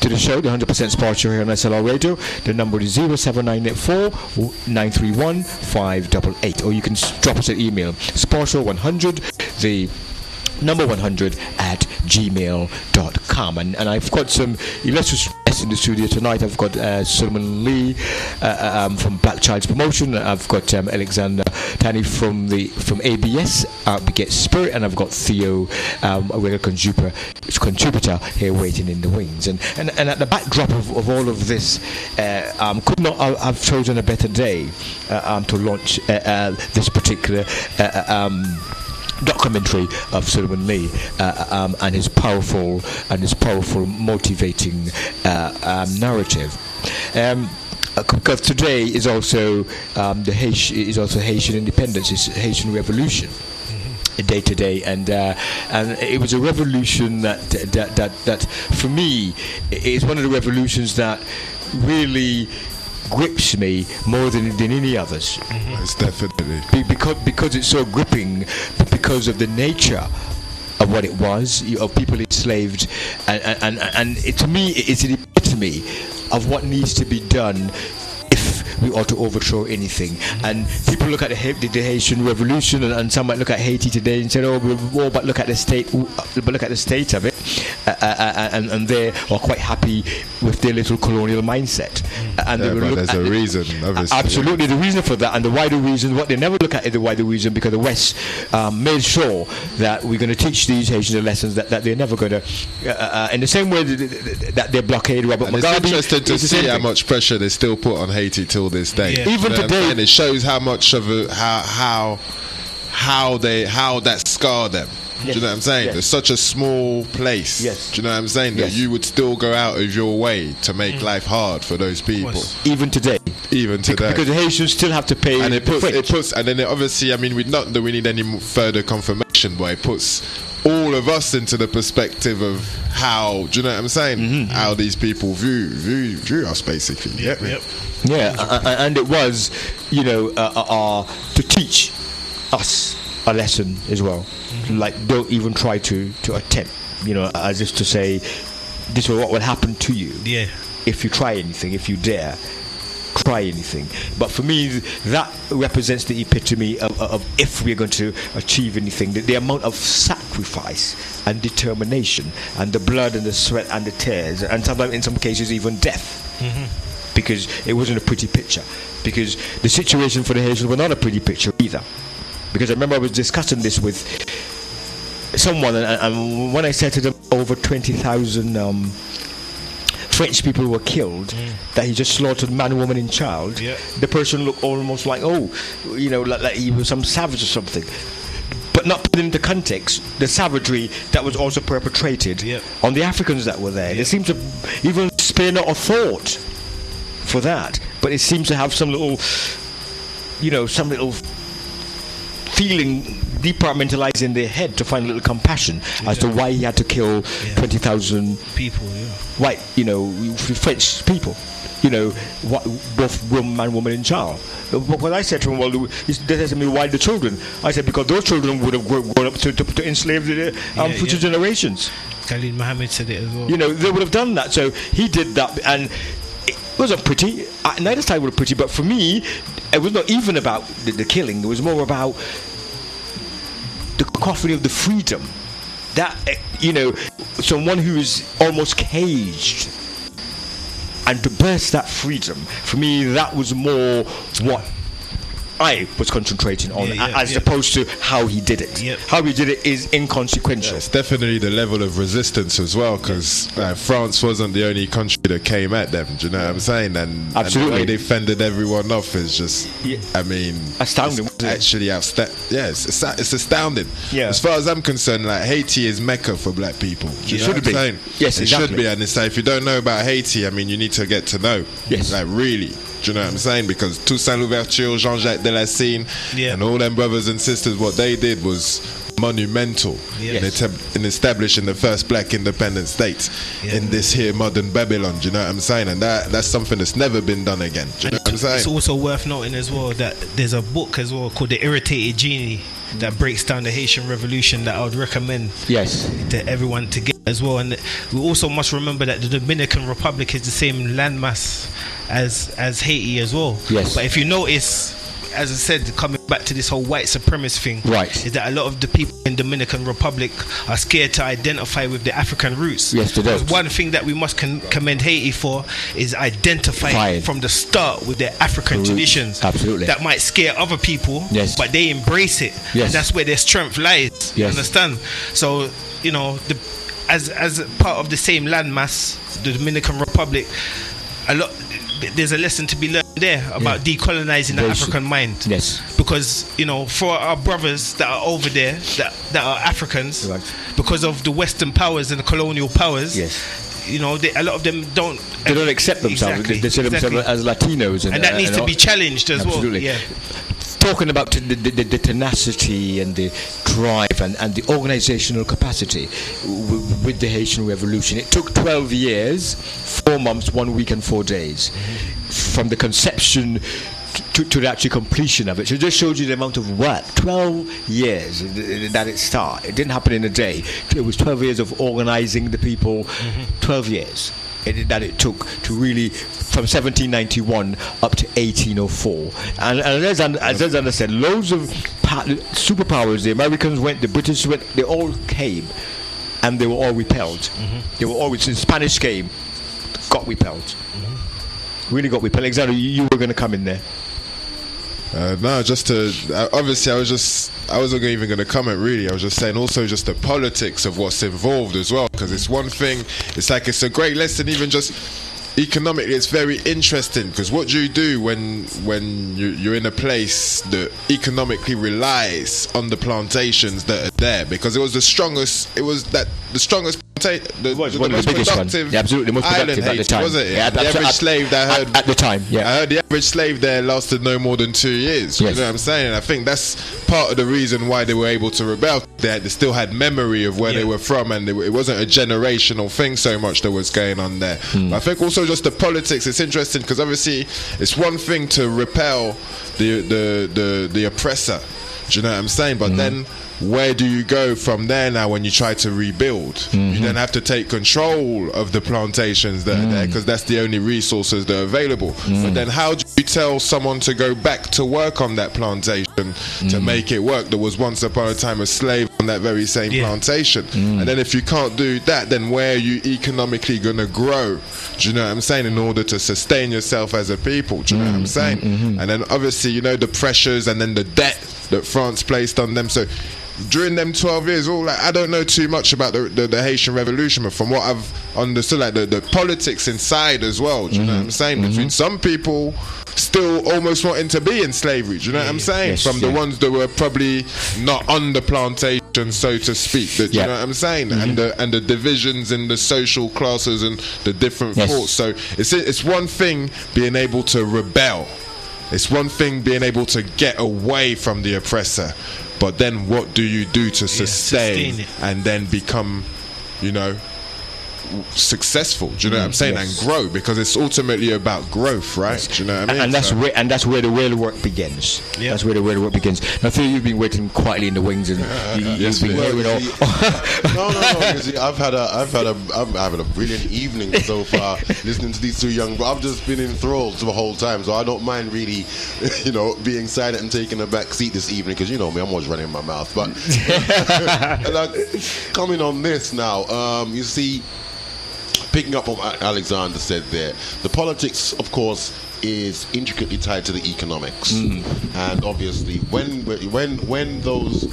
the show, the 100% Sport Show here on SLR Radio, the number is 07984 931 588, or you can drop us an email, sportshow100, the number 100 at gmail.com. And I've got some illustrious guests in the studio tonight. I've got Sulaiman Lee from Black Child's Promotion. I've got Alexander Tani from ABS, Beget Spirit, and I've got Theo, a regular contributor here waiting in the wings. And at the backdrop of all of this, could not have chosen a better day to launch this particular documentary of Sulaiman Lee and his powerful motivating narrative. Because today is also Haitian independence, it's Haitian revolution. Day to day, and it was a revolution that for me is one of the revolutions that really grips me more than any others. It's definitely because it's so gripping, because of the nature of what it was, of people enslaved, and to me it's an epitome of what needs to be done if we ought to overthrow anything. And people look at the Haitian revolution, and some might look at Haiti today and say, but look at the state, of it, and they are quite happy with their little colonial mindset. And but there's a reason, obviously. Absolutely, the reason for that, and the wider reason. What they never look at is the wider reason, because the West made sure that we're going to teach these Haitians lessons that they're never going to, in the same way that they blockade Robert Mugabe. It's interesting to see how much pressure they still put on Haiti till this day. Yeah. Even today, and it shows how much of how that scarred them. Yes. Do you know what I'm saying? Yes. It's such a small place. Yes. Do you know what I'm saying? Yes. That you would still go out of your way to make life hard for those people. even today, because the Haitians still have to pay. And it puts, and then it obviously, I mean, not that we need any further confirmation, but it puts all of us into the perspective of how, do you know what I'm saying? How these people view us, basically. Yep. Yeah, and it was, to teach us a lesson as well. Like, don't even try to attempt, as if to say, this is what will happen to you. Yeah. If you try anything, if you dare. try anything. But for me, that represents the epitome of if we're going to achieve anything, the amount of sacrifice and determination and the blood and the sweat and the tears, and sometimes in some cases even death. Because it wasn't a pretty picture. Because the situation for the Haitians were not a pretty picture either. Because I remember I was discussing this with someone, and when I said to them over 20,000 French people were killed, that he just slaughtered man, woman and child, the person looked almost like, like he was some savage or something. But not put into context the savagery that was also perpetrated on the Africans that were there. They seemed to even spare not a thought for that, but it seems to have some little feeling departmentalized in their head to find a little compassion as to why he had to kill 20,000 people, white, French people, both man, woman and child. But when I said to him, well, they said to me, why the children? I said, because those children would have grown up to enslave the future generations. Khalid Mohammed said it as well. They would have done that. So he did that, and it wasn't pretty. Neither side was pretty, but for me, it was not even about the killing. It was more about the cacophony of the freedom. That, someone who is almost caged, and to burst that freedom, for me, that was more what I was concentrating on, as opposed to how he did it. How he did it is inconsequential. It's definitely the level of resistance as well, because France wasn't the only country that came at them. Do you know what I'm saying? And absolutely, and the way they fended everyone off is just, astounding. It's actually outstanding. It's astounding. As far as I'm concerned, like, Haiti is Mecca for black people. It should be. Yes, it should be. And it's like, if you don't know about Haiti, you need to get to know. Yes, like, really. Do you know what I'm saying? Because Toussaint Louverture, Jean-Jacques Delassine, and all them brothers and sisters, what they did was monumental in establishing the first black independent state in this here modern Babylon. Do you know what I'm saying? And that's something that's never been done again. Do you know what I'm saying? It's also worth noting as well that there's a book as well called The Irritated Genie that breaks down the Haitian Revolution that I would recommend to everyone to get as well. And we also must remember that the Dominican Republic is the same landmass as Haiti as well. But if you notice, as I said, coming back to this whole white supremacist thing, is that a lot of the people in Dominican Republic are scared to identify with the African roots. One thing that we must commend Haiti for is identifying from the start with their African traditions. Absolutely. That might scare other people, but they embrace it. And that's where their strength lies. You understand? So, as part of the same landmass, the Dominican Republic, there's a lesson to be learned there about decolonizing the African mind. Because for our brothers that are over there that are Africans, because of the Western powers and the colonial powers, a lot of them don't accept themselves. They see themselves as Latinos, and that needs to be challenged as well. Talking about the tenacity and the drive and the organizational capacity with the Haitian Revolution. It took 12 years, 4 months, 1 week and 4 days from the conception to the actual completion of it. So it just shows you the amount of work. 12 years that it started. It didn't happen in a day. It was 12 years of organizing the people. 12 years that it took to really, from 1791 up to 1804. And as I said, loads of superpowers. The Americans went, the British went, they all came, and they were all repelled. They were always, the Spanish came, got repelled. Really got repelled. Alexander, you were going to come in there. No, just to obviously I wasn't even going to comment really. I was just saying also just the politics of what's involved as well, because it's one thing, it's a great lesson even just economically. It's very interesting because what do you do when you're in a place that economically relies on the plantations that are there, because it was the strongest the most productive absolutely most productive island, at the time. Was it? Yeah, the average slave that I heard at the time. Yeah, I heard the average slave there lasted no more than 2 years. You know what I'm saying? And I think that's part of the reason why they were able to rebel. They still had memory of where they were from, and it wasn't a generational thing so much that was going on there. I think also just the politics. It's interesting because obviously it's one thing to repel the oppressor. Do you know what I'm saying? But then where do you go from there now when you try to rebuild? You then have to take control of the plantations that are there, because that's the only resources that are available. But then how do you tell someone to go back to work on that plantation to make it work that was once upon a time a slave on that very same plantation? And then if you can't do that, then where are you economically going to grow? Do you know what I'm saying? In order to sustain yourself as a people. Do you know what I'm saying? And then obviously, you know, the pressures and then the debt that France placed on them. So during them 12 years, I don't know too much about the Haitian Revolution, but from what I've understood, like the politics inside as well, do you know what I'm saying? Between some people still almost wanting to be in slavery, do you know what I'm saying? Yes, from the ones that were probably not on the plantation, so to speak, do you know what I'm saying? And the divisions in the social classes and the different thoughts. So it's one thing being able to rebel. It's one thing being able to get away from the oppressor, but then what do you do to sustain and then become, you know, successful? Do you know what I'm saying? And grow, because it's ultimately about growth, right? Do you know what I mean? And that's where the real work begins. That's where the real work begins. Now, Phil, you've been waiting quietly in the wings, and you've been hearing all. No. You see, I'm having a brilliant evening so far, listening to these two young. But I've just been enthralled the whole time, so I don't mind really, you know, being silent and taking a back seat this evening, because you know me, I'm always running my mouth. But coming on this now, you see, picking up on what Alexander said there, the politics, of course, is intricately tied to the economics, and obviously, when those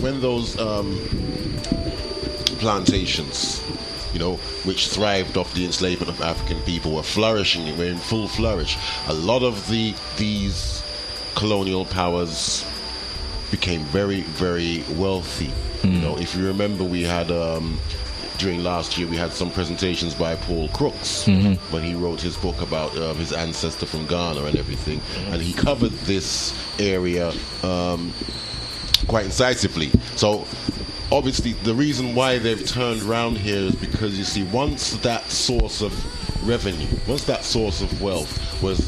plantations, you know, which thrived off the enslavement of African people, were flourishing, were in full flourish, a lot of these colonial powers became very, very wealthy. You know, if you remember, we had during last year we had some presentations by Paul Crooks when he wrote his book about his ancestor from Ghana and everything, and he covered this area quite incisively. So obviously the reason why they've turned around here is because, you see, once that source of revenue, once that source of wealth was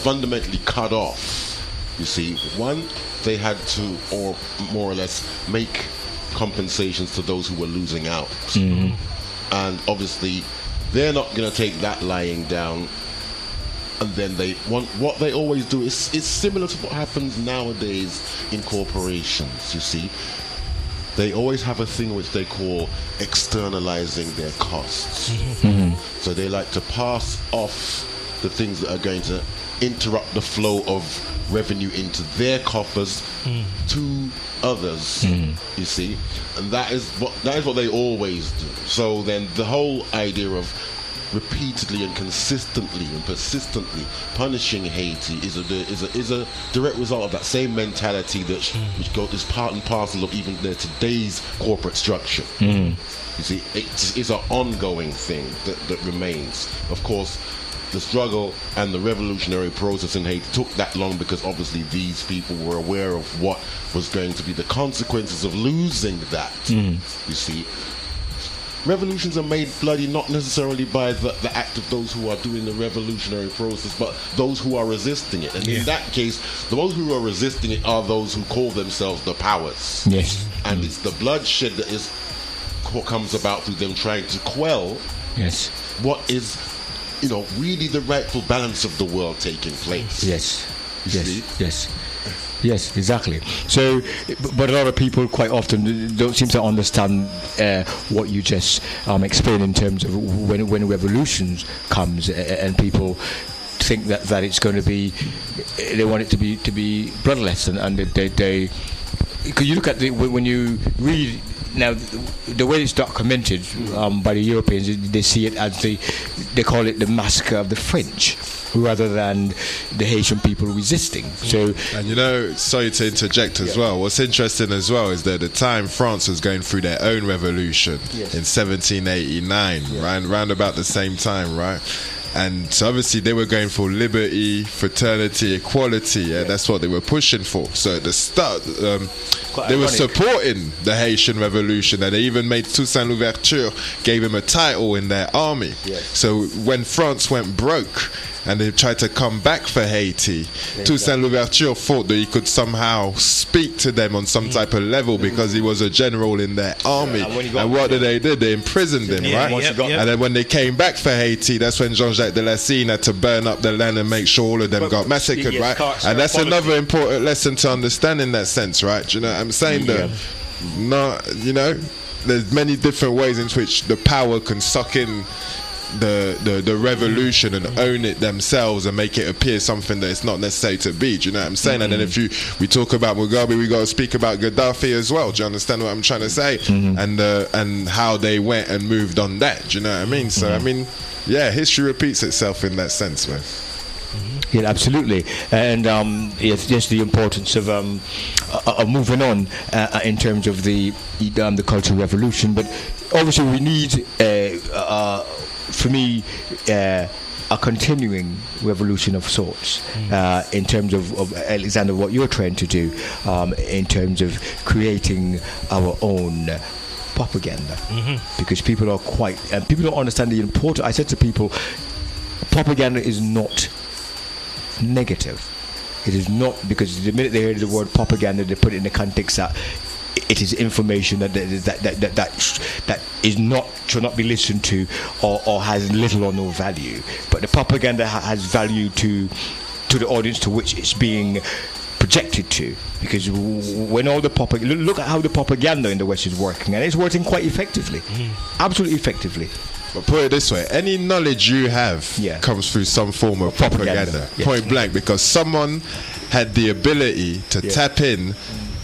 fundamentally cut off, you see, one, they had to, or more or less, make compensations to those who were losing out. And obviously they're not going to take that lying down, and then they want, what they always do is similar to what happens nowadays in corporations. You see, they always have a thing which they call externalizing their costs. So they like to pass off the things that are going to interrupt the flow of revenue into their coffers to others, you see, and that is what they always do. So then the whole idea of repeatedly and consistently and persistently punishing Haiti is a direct result of that same mentality that which is part and parcel of even today's corporate structure. You see, it's an ongoing thing that remains. Of course, the struggle and the revolutionary process in Haiti took that long because obviously these people were aware of what was going to be the consequences of losing that. You see, revolutions are made bloody not necessarily by the act of those who are doing the revolutionary process, but those who are resisting it. And in that case, those who are resisting it are those who call themselves the powers. And it's the bloodshed that is what comes about through them trying to quell what is, you know, really the rightful balance of the world taking place. Yes, exactly. So, but a lot of people quite often don't seem to understand what you just explained in terms of when revolutions comes, and people think that it's going to be, they want it to be bloodless, and they because you look at when you read. Now, the way it's documented by the Europeans, they see it as they call it the massacre of the French, rather than the Haitian people resisting. So, and you know, sorry to interject as well. What's interesting as well is that at the time France was going through their own revolution in 1789, round about the same time, right? And so obviously they were going for liberty, fraternity, equality. That's what they were pushing for. So at the start, they were supporting the Haitian Revolution, and they even made Toussaint Louverture, gave him a title in their army. So when France went broke, and they tried to come back for Haiti, Toussaint Louverture thought that he could somehow speak to them on some type of level because he was a general in their army. And what did they do? They imprisoned him, right? And then when they came back for Haiti, that's when Jean-Jacques de Lassine had to burn up the land and make sure all of them got massacred, right? And that's another important lesson to understand in that sense, right? Do you know what I'm saying? There's many different ways in which the power can suck in the revolution and own it themselves and make it appear something that it's not necessary to be. Do you know what I'm saying? And then if we talk about Mugabe, we got to speak about Gaddafi as well. Do you understand what I'm trying to say? And how they went and moved on that. Do you know what I mean? So I mean, yeah, history repeats itself in that sense, man. Yeah, absolutely, and it's just the importance of moving on in terms of the Cultural Revolution. But obviously, we need, for me, a continuing revolution of sorts in terms of Alexander, what you're trying to do in terms of creating our own propaganda, because people don't understand the importance. I said to people, propaganda is not negative. It is not, because the minute they hear the word propaganda, they put it in the context that it is information that is not, should not be listened to, or has little or no value. But the propaganda has value to the audience to which it's being projected to, because when all the look at how the propaganda in the West is working, and it's working quite effectively, absolutely effectively. But put it this way, any knowledge you have comes through some form of propaganda. Point blank, because someone had the ability to tap in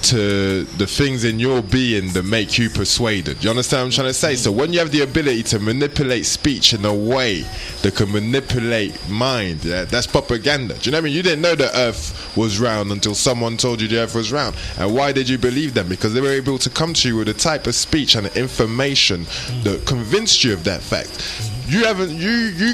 to the things in your being that make you persuaded. You understand what I'm trying to say? So when you have the ability to manipulate speech in a way that can manipulate mind, that's propaganda. Do you know what I mean? You didn't know the earth was round until someone told you the earth was round. And why did you believe them? Because they were able to come to you with a type of speech and information that convinced you of that fact. You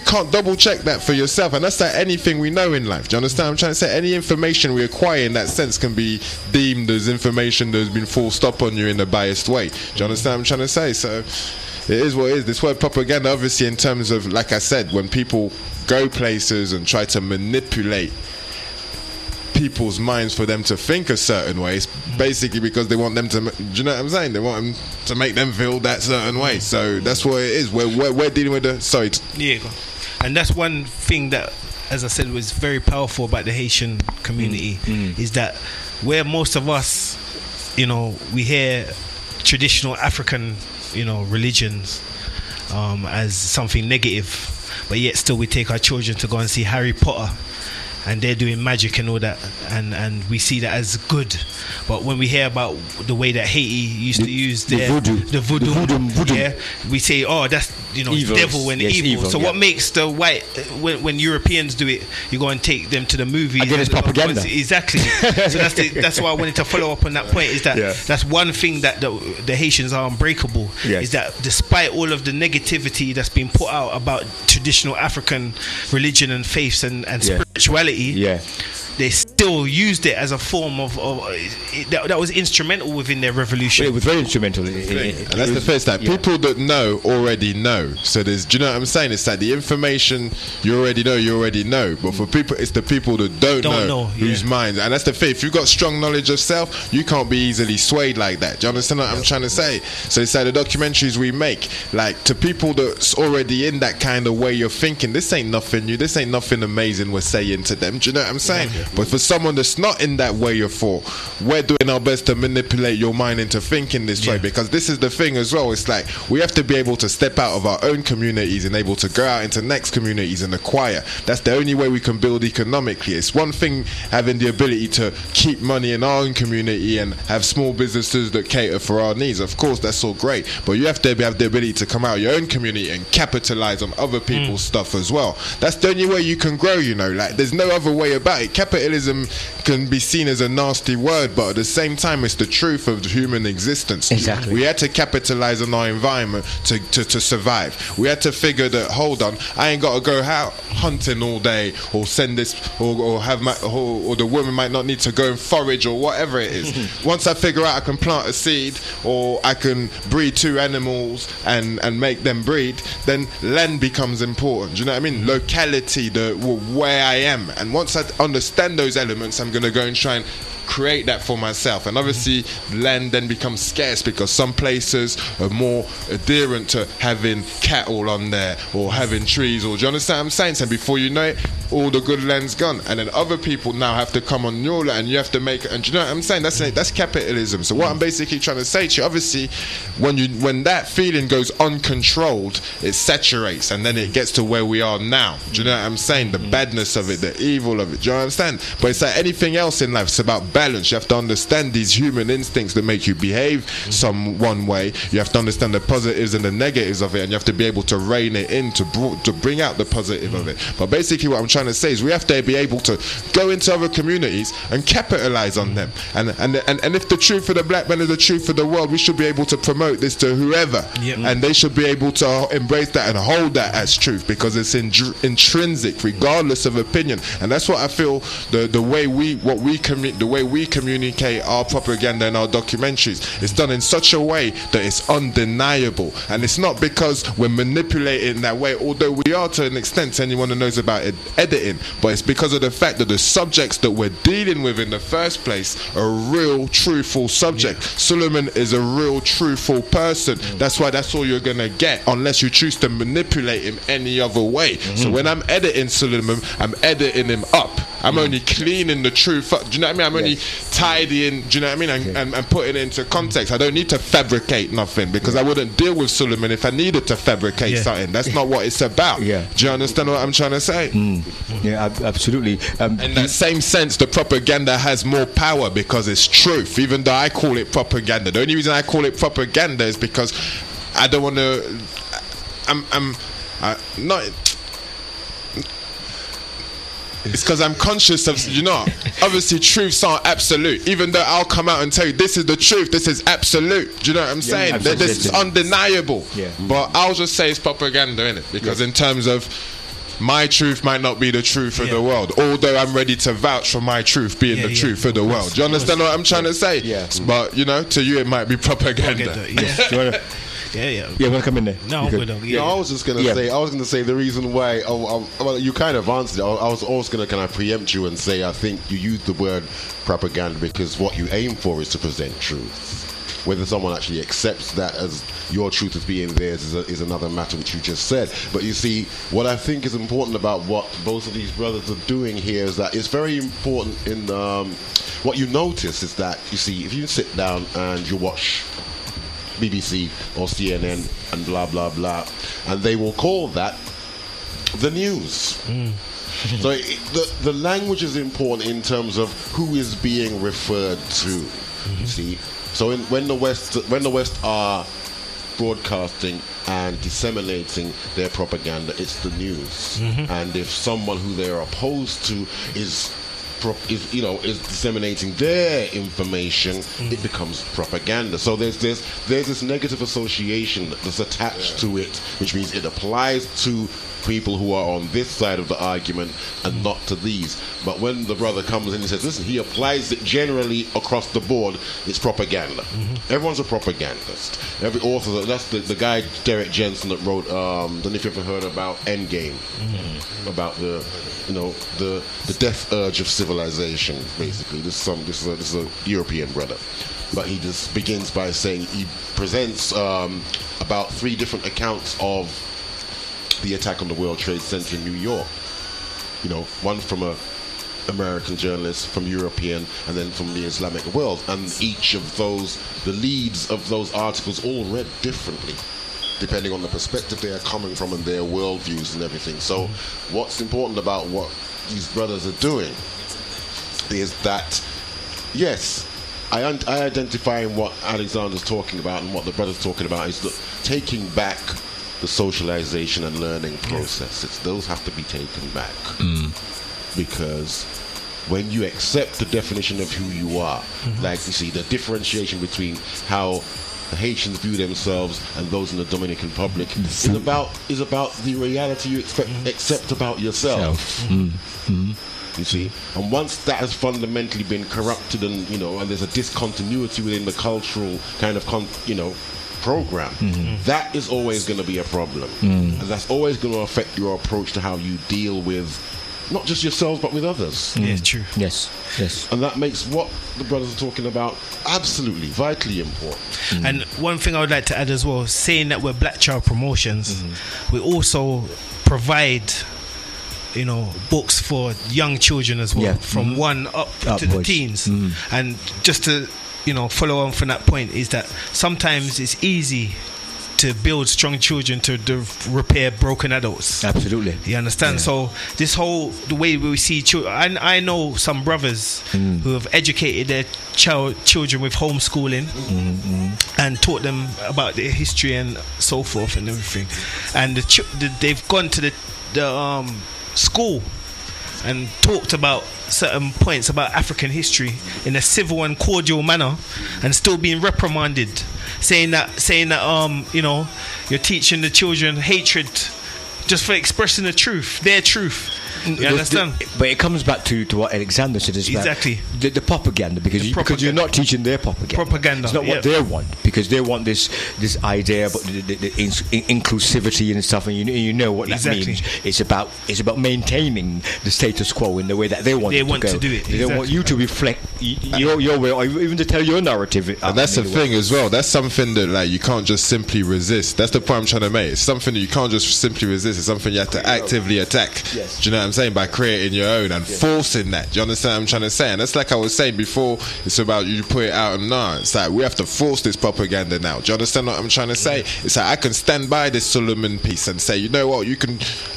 can't double check that for yourself, and that's like anything we know in life. Do you understand what I'm trying to say? Any information we acquire in that sense can be deemed as information that has been forced up on you in a biased way. Do you understand what I'm trying to say? So it is what it is. This word propaganda, obviously, in terms of, like I said, when people go places and try to manipulate people's minds for them to think a certain way, it's basically because they want them to, do you know what I'm saying? They want them to make them feel that certain way. So that's what it is. We're dealing with and that's one thing that, as I said, was very powerful about the Haitian community, is that where most of us, we hear traditional African, religions as something negative, but yet still we take our children to go and see Harry Potter, and they're doing magic and all that, and we see that as good. But when we hear about the way that Haiti used to use the voodoo, we say, oh, that's evil, devil and evil. So what makes the white, when Europeans do it, you go and take them to the movies. Again, it's propaganda. Exactly. So that's why I wanted to follow up on that point. Is that that's one thing that the Haitians are unbreakable. Is that despite all of the negativity that's been put out about traditional African religion and faiths and spirituality, they still used it as a form of that was instrumental within their revolution. It was very instrumental. And that's the first time. People that know already know. So do you know what I'm saying? It's like the information you already know. But for people, it's the people that don't know whose minds. And that's the thing. If you've got strong knowledge of self, you can't be easily swayed like that. Do you understand what I'm trying to say? So it's like the documentaries we make, like to people that's already in that kind of way of thinking, this ain't nothing new, this ain't nothing amazing we're saying to them. Do you know what I'm saying? But for someone that's not in that way of thought, we're doing our best to manipulate your mind into thinking this way, because this is the thing as well. It's like we have to be able to step out of our own communities and able to go out into next communities and acquire. That's the only way we can build economically. It's one thing having the ability to keep money in our own community and have small businesses that cater for our needs. Of course, that's all great, but you have to have the ability to come out of your own community and capitalize on other people's stuff as well. That's the only way you can grow, like there's no other way about it. capitalism can be seen as a nasty word, but at the same time, it's the truth of human existence. Exactly. We had to capitalize on our environment to survive. We had to figure that, hold on, I ain't got to go out hunting all day, or send this, or have my, or the woman might not need to go and forage, or whatever it is. Once I figure out I can plant a seed, or I can breed two animals and make them breed, then land becomes important. Do you know what I mean? Locality, where I am. And once I understand those elements, I'm going to go and try and create that for myself. And obviously land then becomes scarce because some places are more adherent to having cattle on there or having trees, or do you understand what I'm saying? So before you know it, all the good land's gone, and then other people now have to come on your land and you have to make it. And do you know what I'm saying? That's capitalism. So what I'm basically trying to say to you, obviously when that feeling goes uncontrolled, it saturates, and then it gets to where we are now. Do you know what I'm saying? The badness of it, the evil of it. Do you understand? But it's like anything else in life, it's about balance. You have to understand these human instincts that make you behave some one way. You have to understand the positives and the negatives of it, and you have to be able to rein it in to bring out the positive of it. But basically what I'm trying to say is we have to be able to go into other communities and capitalize on them. And if the truth for the black man is the truth for the world, we should be able to promote this to whoever. And they should be able to embrace that and hold that as truth, because it's intrinsic regardless of opinion. And that's what I feel the way we communicate our propaganda and our documentaries is done in such a way that it's undeniable. And it's not because we're manipulating that way, although we are to an extent, to anyone who knows about editing, but it's because of the fact that the subjects that we're dealing with in the first place are real truthful subject. Sulaiman is a real truthful person. That's why that's all you're gonna get, unless you choose to manipulate him any other way. So when I'm editing Sulaiman, I'm editing him up. I'm only cleaning the truth up. Do you know what I mean? I'm only tidying, do you know what I mean? And putting it into context. I don't need to fabricate nothing, because I wouldn't deal with Sulaiman if I needed to fabricate something. That's not what it's about. Do you understand what I'm trying to say? Yeah, absolutely. In that same sense, the propaganda has more power because it's truth, even though I call it propaganda. The only reason I call it propaganda is because I don't want to. I'm not. It's because I'm conscious of, obviously truths aren't absolute. Even though I'll come out and tell you this is the truth, this is absolute. Do you know what I'm saying? This is undeniable. But I'll just say it's propaganda, innit? Because in terms of my truth might not be the truth of the world, although I'm ready to vouch for my truth being the truth of the world. Do you understand what I'm trying to say? But to you it might be propaganda. Yeah, we'll come in there. No, I'm good. I was just gonna say the reason why. Well, you kind of answered it. I was always gonna kind of preempt you and say I think you used the word propaganda because what you aim for is to present truth. Whether someone actually accepts that as your truth as being theirs is another matter, which you just said. But you see, what I think is important about what both of these brothers are doing here is that it's very important in what you notice is that, you see, if you sit down and you watch BBC or CNN and blah blah blah, and they will call that the news. So the language is important in terms of who is being referred to. You see, so when the West are broadcasting and disseminating their propaganda, it's the news. And if someone who they're opposed to is disseminating their information, it becomes propaganda. So there's this negative association that's attached to it, which means it applies to people who are on this side of the argument and not to these. But when the brother comes in and says, listen, he applies it generally across the board, it's propaganda. Everyone's a propagandist. Every author, that's the guy Derek Jensen that wrote, don't know if you ever heard about Endgame, about the death urge of civilization, basically. This is a European brother. But he just begins by saying, he presents about 3 different accounts of the attack on the World Trade Center in New York. One from a American journalist, from European, and then from the Islamic world. And each of those, the leads of those articles all read differently, depending on the perspective they are coming from and their worldviews and everything. So what's important about what these brothers are doing is that, yes, I identify what Alexander's talking about and what the brother's talking about is taking back the socialization and learning processes. Those have to be taken back because when you accept the definition of who you are, like you see the differentiation between how the Haitians view themselves and those in the Dominican Republic is about the reality you accept about yourself. You see, and once that has fundamentally been corrupted, and and there's a discontinuity within the cultural kind of program, that is always going to be a problem, and that's always going to affect your approach to how you deal with not just yourselves but with others. Yeah, true. Yes. And that makes what the brothers are talking about absolutely vitally important. And one thing I would like to add as well, saying that we're Black Child Promotions, we also provide books for young children as well, from 1 up to the teens. And just to follow on from that point, is that sometimes it's easy to build strong children to repair broken adults. Absolutely. You understand? So the way we see children, I know some brothers who have educated their children with homeschooling and taught them about their history and so forth and everything, and they've gone to the school and talked about certain points about African history in a civil and cordial manner, and still being reprimanded, saying that you're teaching the children hatred just for expressing their truth. You understand? But it comes back to what Alexander said as well. Exactly. The propaganda, because you're not teaching their propaganda. It's not what they want, because they want this idea about the inclusivity and stuff, and you know what that means. It's about maintaining the status quo in the way that they want to do it. They don't want you to reflect your way, or even to tell your narrative. And that's the thing as well. That's something that you can't just simply resist. That's the point I'm trying to make. It's something that you can't just simply resist. It's something you have to actively attack. Yes. Do you know what I'm saying? By creating your own and forcing that. Do you understand what I'm trying to say? And that's like I was saying before, it's about you put it out and now. It's like we have to force this propaganda now. Do you understand what I'm trying to say? It's like I can stand by this Sulaiman piece and say, you know what,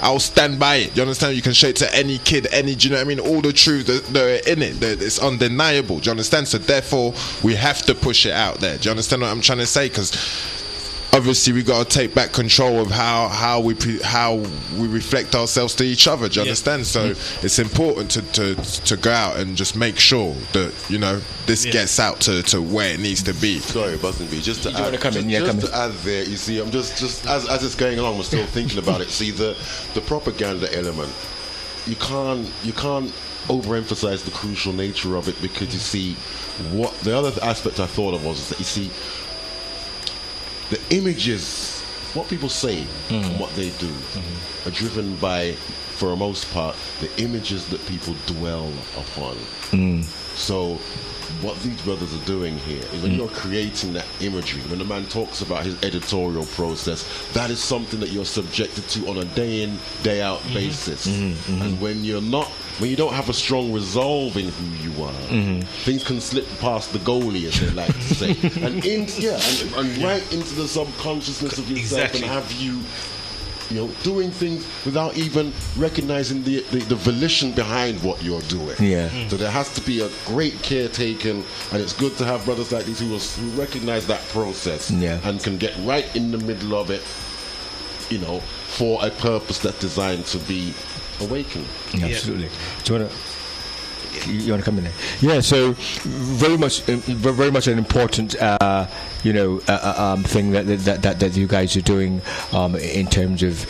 I'll stand by it. Do you understand? You can show it to any kid, do you know what I mean? All the truth that are in it, it's undeniable. Do you understand? So therefore, we have to push it out there. Do you understand what I'm trying to say? Because obviously we got to take back control of how we reflect ourselves to each other. Do you understand? So it's important to go out and just make sure that this gets out to where it needs to be. Sorry, Buzzingby, just to add, to add there, you see, I'm just as it's going along, we're still thinking about it. See, the propaganda element, you can't overemphasize the crucial nature of it, because you see, what the other aspect I thought of was that you see, the images, what people say and what they do are driven by, for the most part, the images that people dwell upon. So what these brothers are doing here is when you're creating that imagery, when the man talks about his editorial process, that is something that you're subjected to on a day in, day out basis. And when you don't have a strong resolve in who you are, things can slip past the goalie, as they like to say, and right into the subconsciousness of yourself, and have you doing things without even recognizing the volition behind what you're doing. So there has to be a great care taken, and it's good to have brothers like these who recognize that process and can get right in the middle of it, for a purpose that's designed to be awakened. Absolutely. Do you want to come in there? Yeah. So very much an important thing that you guys are doing in terms of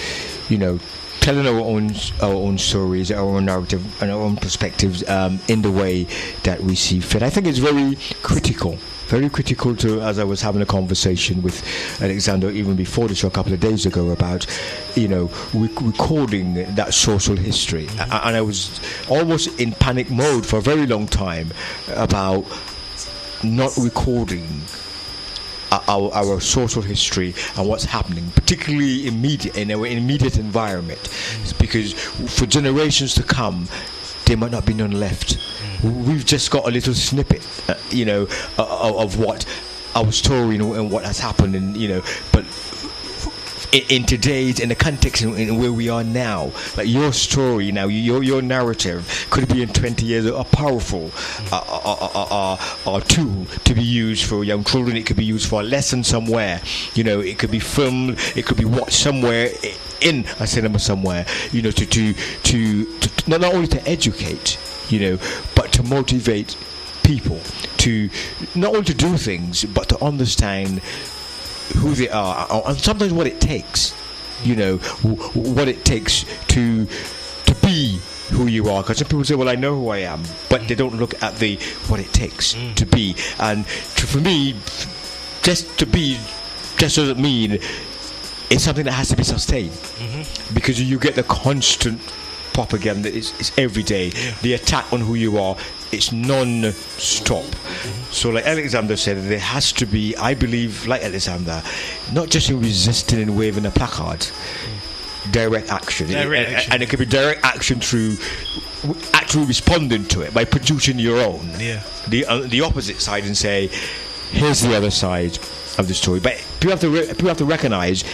telling our own stories, our own narrative, and our own perspectives in the way that we see fit. I think it's very critical to, as I was having a conversation with Alexander even before the show a couple of days ago about recording that social history, and I was almost in panic mode for a very long time about not recording our social history and what's happening, particularly in our immediate environment, because for generations to come there might not be none left. We've just got a little snippet, of what our story and what has happened, and but in today's, in the context in where we are now, like your story now, your narrative could be in 20 years a powerful tool to be used for young children. It could be used for a lesson somewhere. It could be filmed. It could be watched somewhere in a cinema somewhere. To not only to educate, but to motivate people to not only to do things, but to understand who they are, and sometimes what it takes. What it takes to be who you are. Because some people say, "Well, I know who I am," but they don't look at the what it takes to be. And for me, just to be just doesn't mean it's something that has to be sustained, because you get the constant propaganda. It's every day. The attack on who you are, it's non-stop. So like Alexander said, there has to be, I believe, like Alexander, not just in resisting and waving a placard, direct action. And it could be direct action through actually responding to it by producing your own. The opposite side, and say, here's the other side of the story. But people have to recognize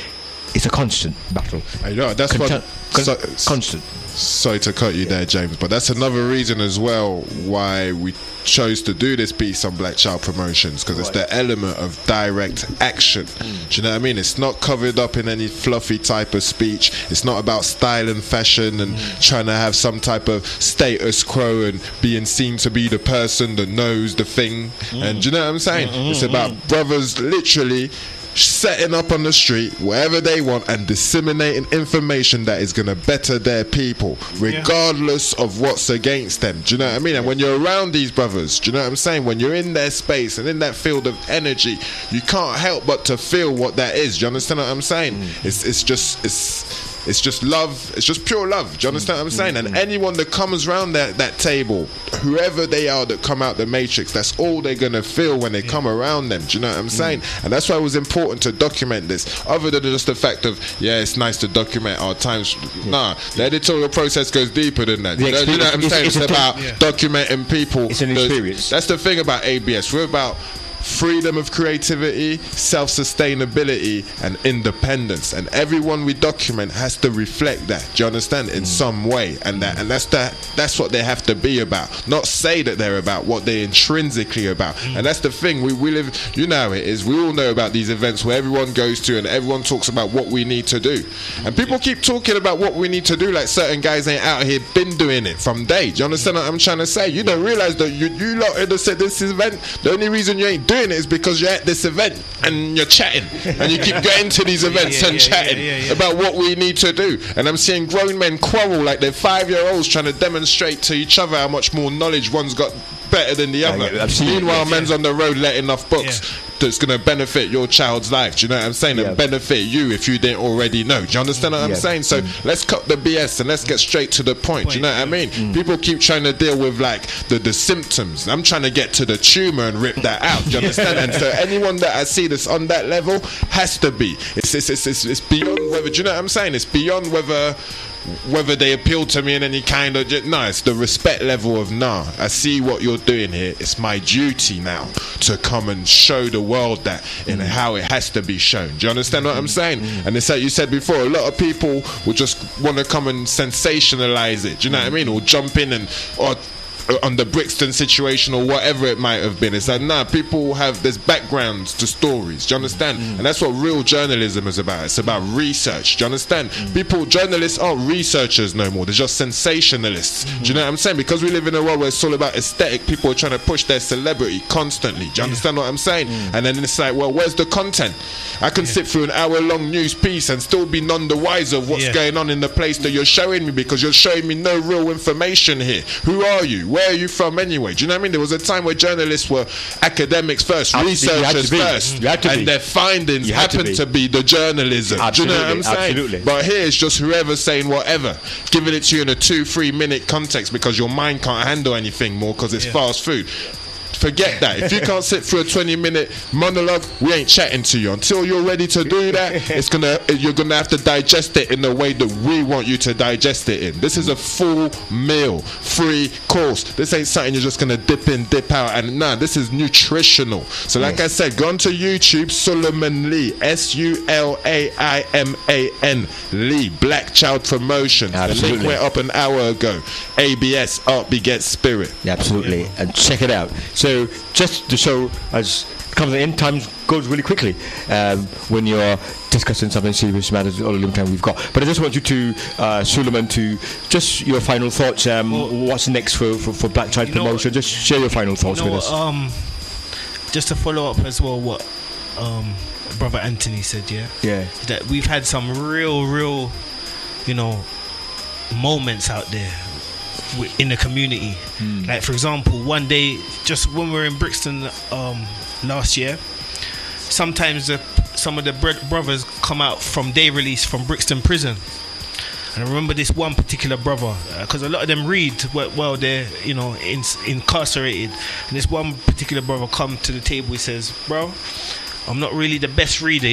it's a constant battle. I know, that's constant. Sorry to cut you there, James, but that's another reason as well why we chose to do this piece on Black Child Promotions, because it's the element of direct action. Do you know what I mean? It's not covered up in any fluffy type of speech. It's not about style and fashion and trying to have some type of status quo and being seen to be the person that knows the thing. And do you know what I'm saying? It's about brothers literally setting up on the street wherever they want and disseminating information that is going to better their people, regardless of what's against them. Do you know what I mean? And when you're around these brothers, do you know what I'm saying? When you're in their space and in that field of energy, you can't help but to feel what that is. Do you understand what I'm saying? It's just love. It's just pure love. Do you understand what I'm saying? And anyone that comes around that table, whoever they are that come out the matrix, that's all they're going to feel when they come around them. Do you know what I'm saying? And that's why it was important to document this. Other than just the fact of, it's nice to document our times. Nah, the editorial process goes deeper than that. You know what I'm saying? It's about documenting people. It's an experience. That's the thing about ABS. We're about freedom of creativity, self-sustainability, and independence. And everyone we document has to reflect that. Do you understand? In some way. And that's what they have to be about. Not say that they're about, what they're intrinsically about. And that's the thing. We live, you know how it is. We all know about these events where everyone goes to and everyone talks about what we need to do. And people keep talking about what we need to do like certain guys ain't out here been doing it from day. Do you understand what I'm trying to say? You don't realize that you lot in this event, the only reason you ain't doing it is because you're at this event and you're chatting and you keep going to these events and chatting about what we need to do. And I'm seeing grown men quarrel like they're 5-year-olds trying to demonstrate to each other how much more knowledge one's got better than the other. Meanwhile, man's on the road letting off books that's going to benefit your child's life. Do you know what I'm saying? And benefit you if you didn't already know. Do you understand what I'm saying? So let's cut the BS and let's get straight to the point. Do you know what I mean? People keep trying to deal with like the symptoms. I'm trying to get to the tumor and rip that out. Do you understand? And so anyone that I see that's on that level has to be. It's beyond whether. Do you know what I'm saying? It's beyond whether they appeal to me in any kind of it's the respect level of I see what you're doing here. It's my duty now to come and show the world that in how it has to be shown. Do you understand what I'm saying? And it's like you said before, a lot of people will just want to come and sensationalize it. Do you know what I mean? Or jump in or on the Brixton situation or whatever it might have been. It's like, people have, there's backgrounds to stories. Do you understand? And that's what real journalism is about. It's about research. Do you understand? Journalists aren't researchers no more. They're just sensationalists. Do you know what I'm saying? Because we live in a world where it's all about aesthetic, people are trying to push their celebrity constantly. Do you understand what I'm saying? And then it's like, well, where's the content? I can sit through an hour-long news piece and still be none the wiser of what's going on in the place that you're showing me, because you're showing me no real information here. Who are you? Where are you from anyway? Do you know what I mean? There was a time where journalists were academics first, researchers first, and their findings happened to be the journalism. Do you know what I'm saying? Absolutely. But here it's just whoever's saying whatever, giving it to you in a 2-3 minute context because your mind can't handle anything more because it's fast food. Forget that. If you can't sit through a 20-minute monologue, we ain't chatting to you. Until you're ready to do that, you're gonna have to digest it in the way that we want you to digest it in. This is a full meal, free course. This ain't something you're just gonna dip in, dip out, and this is nutritional. So like I said, go onto YouTube, Sulaiman Lee, Sulaiman Lee, Black Child Promotions. The link went up an hour ago. ABS, Art Begets Spirit. Absolutely, and check it out. So just to show, as comes in, time goes really quickly when you're discussing something serious matters all the little time we've got. But I just want you to, Sulaiman, to just your final thoughts. What's next for Black Child Promotion? Just share your final thoughts with us. Just to follow up as well what Brother Anthony said, that we've had some real, moments out there in the community. Like, for example, one day, just when we were in Brixton last year, sometimes some of the brothers come out from day release from Brixton prison. And I remember this one particular brother, because a lot of them read while they're, incarcerated. And this one particular brother come to the table. He says, "Bro, I'm not really the best reader,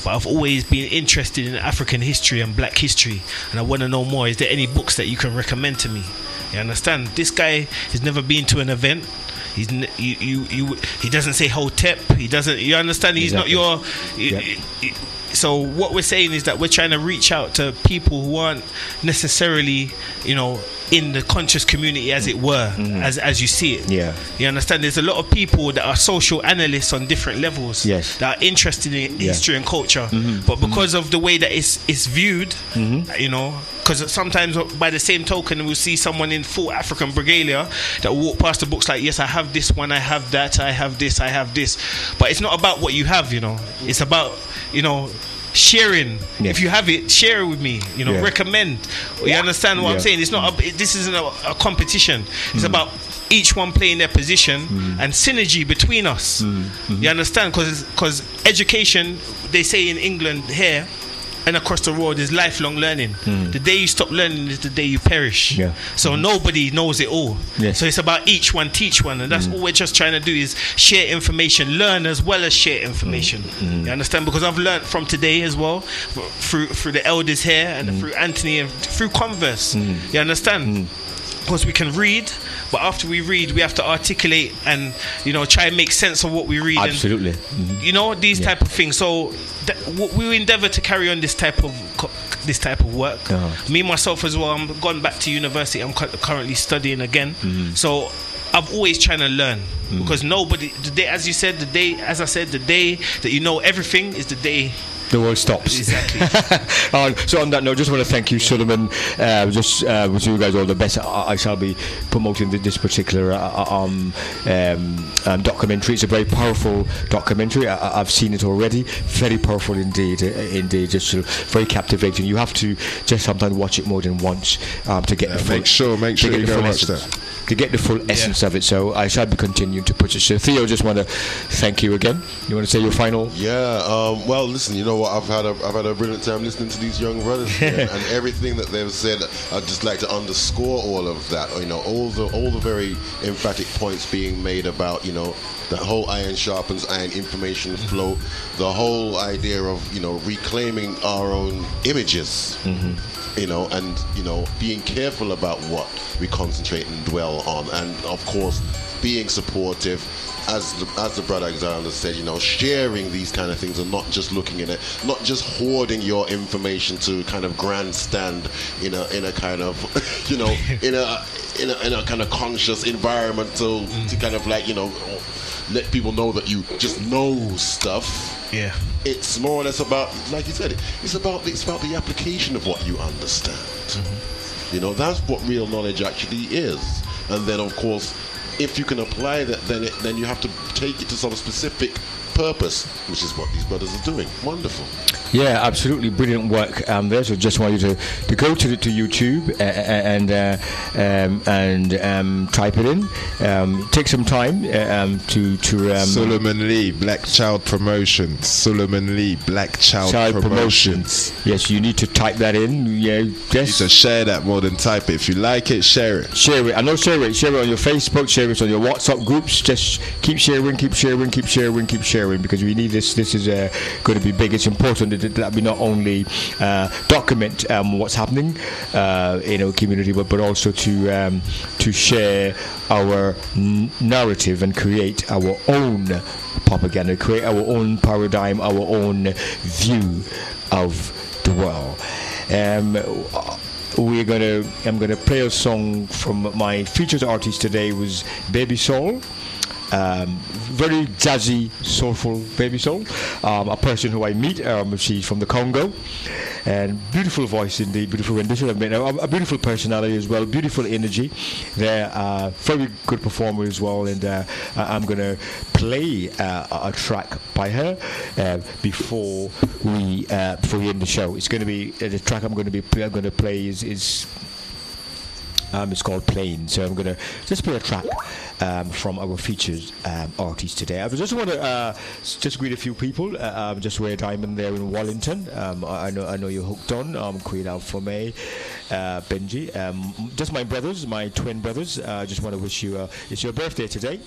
but I've always been interested in African history and black history, and I want to know more. Is there any books that you can recommend to me?" You understand? This guy has never been to an event. He doesn't say Hotep. He doesn't. You understand? He's not your. So what we're saying is that we're trying to reach out to people who aren't necessarily, in the conscious community, as it were, as you see it. Yeah. You understand? There's a lot of people that are social analysts on different levels. Yes. That are interested in history and culture, but because of the way that it's viewed, because sometimes by the same token we'll see someone in full African regalia that will walk past the books like, yes, I have this one, I have that, I have this, but it's not about what you have, it's about sharing. If you have it, share it with me, recommend. You understand what I'm saying? It's not this isn't a competition. It's about each one playing their position and synergy between us. You understand? Because education, they say in England here and across the world, is lifelong learning. The day you stop learning is the day you perish. So nobody knows it all. So it's about each one teach one, and that's all we're just trying to do is share information, learn as well as share information. You understand? Because I've learned from today as well, through the elders here and through Anthony and through Converse. You understand? Because we can read, but after we read, we have to articulate and try and make sense of what we read. Absolutely. And, these type of things. So we endeavour to carry on this type of work. Me myself as well. I'm gone back to university. I'm currently studying again. So I'm always trying to learn, because the day, as the day that you know everything is the day the world stops. Exactly. So on that note, just want to thank you, Sulaiman. Just wish you guys all the best. I shall be promoting this particular documentary. It's a very powerful documentary. I've seen it already. Very powerful indeed. Just very captivating. You have to just sometimes watch it more than once to get the full. Make sure you go watch that. To get the full essence of it. So I shall be continuing to push it. So Theo, just want to thank you again. You want to say your final? Well, listen, you know what? I've had a brilliant time listening to these young brothers and everything that they've said. I'd just like to underscore all of that. All the very emphatic points being made about the whole iron sharpens iron information flow, the whole idea of reclaiming our own images. And being careful about what we concentrate and dwell on, and of course being supportive, as the brother Alexander said, sharing these kind of things and not just looking at it, not just hoarding your information to kind of grandstand in a kind of in a kind of conscious environment to kind of let people know that you just know stuff. It's more or less about, like you said, it's about the application of what you understand. That's what real knowledge actually is. And then, of course, if you can apply that, then you have to take it to some specific purpose, which is what these brothers are doing. Wonderful. Yeah, absolutely brilliant work there. So just want you to go to YouTube and type it in. Take some time to Sulaiman Lee, Black Child Promotions. Sulaiman Lee, Black Child Promotions. Yes, you need to type that in. Yeah, just to share that more than type it. If you like it, share it. Share it. I know, share it. Share it on your Facebook. Share it on your WhatsApp groups. Just keep sharing, because we need this. This is going to be big. It's important that we not only document what's happening in our community, but also to share our narrative and create our own propaganda, create our own paradigm, our own view of the world. I'm gonna play a song from my featured artist today was Baby Soul. very jazzy, soulful baby soul. A person who I meet, she's from the Congo, and beautiful voice indeed, beautiful rendition. I mean, a beautiful personality as well, beautiful energy. They're very good performer as well, and I'm gonna play a track by her before we end the show. It's gonna be the track I'm gonna play is it's called Plain. So I'm going to just play a track from our featured artist today. I just want to just greet a few people. Just wear diamond there in Wallington. I know you're hooked on. Queen Alpha May, Benji. Just my brothers, my twin brothers. Just want to wish you. It's your birthday today,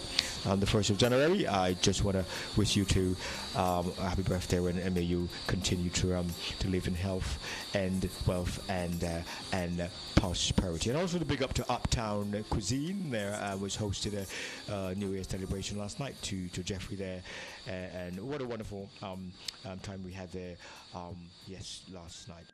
the 1st of January. I just want to wish you a happy birthday, and may you continue to live in health and wealth and prosperity. And also to big up to Uptown Cuisine. There was hosted a New Year's celebration last night to Jeffrey there, and what a wonderful time we had there. Yes, last night.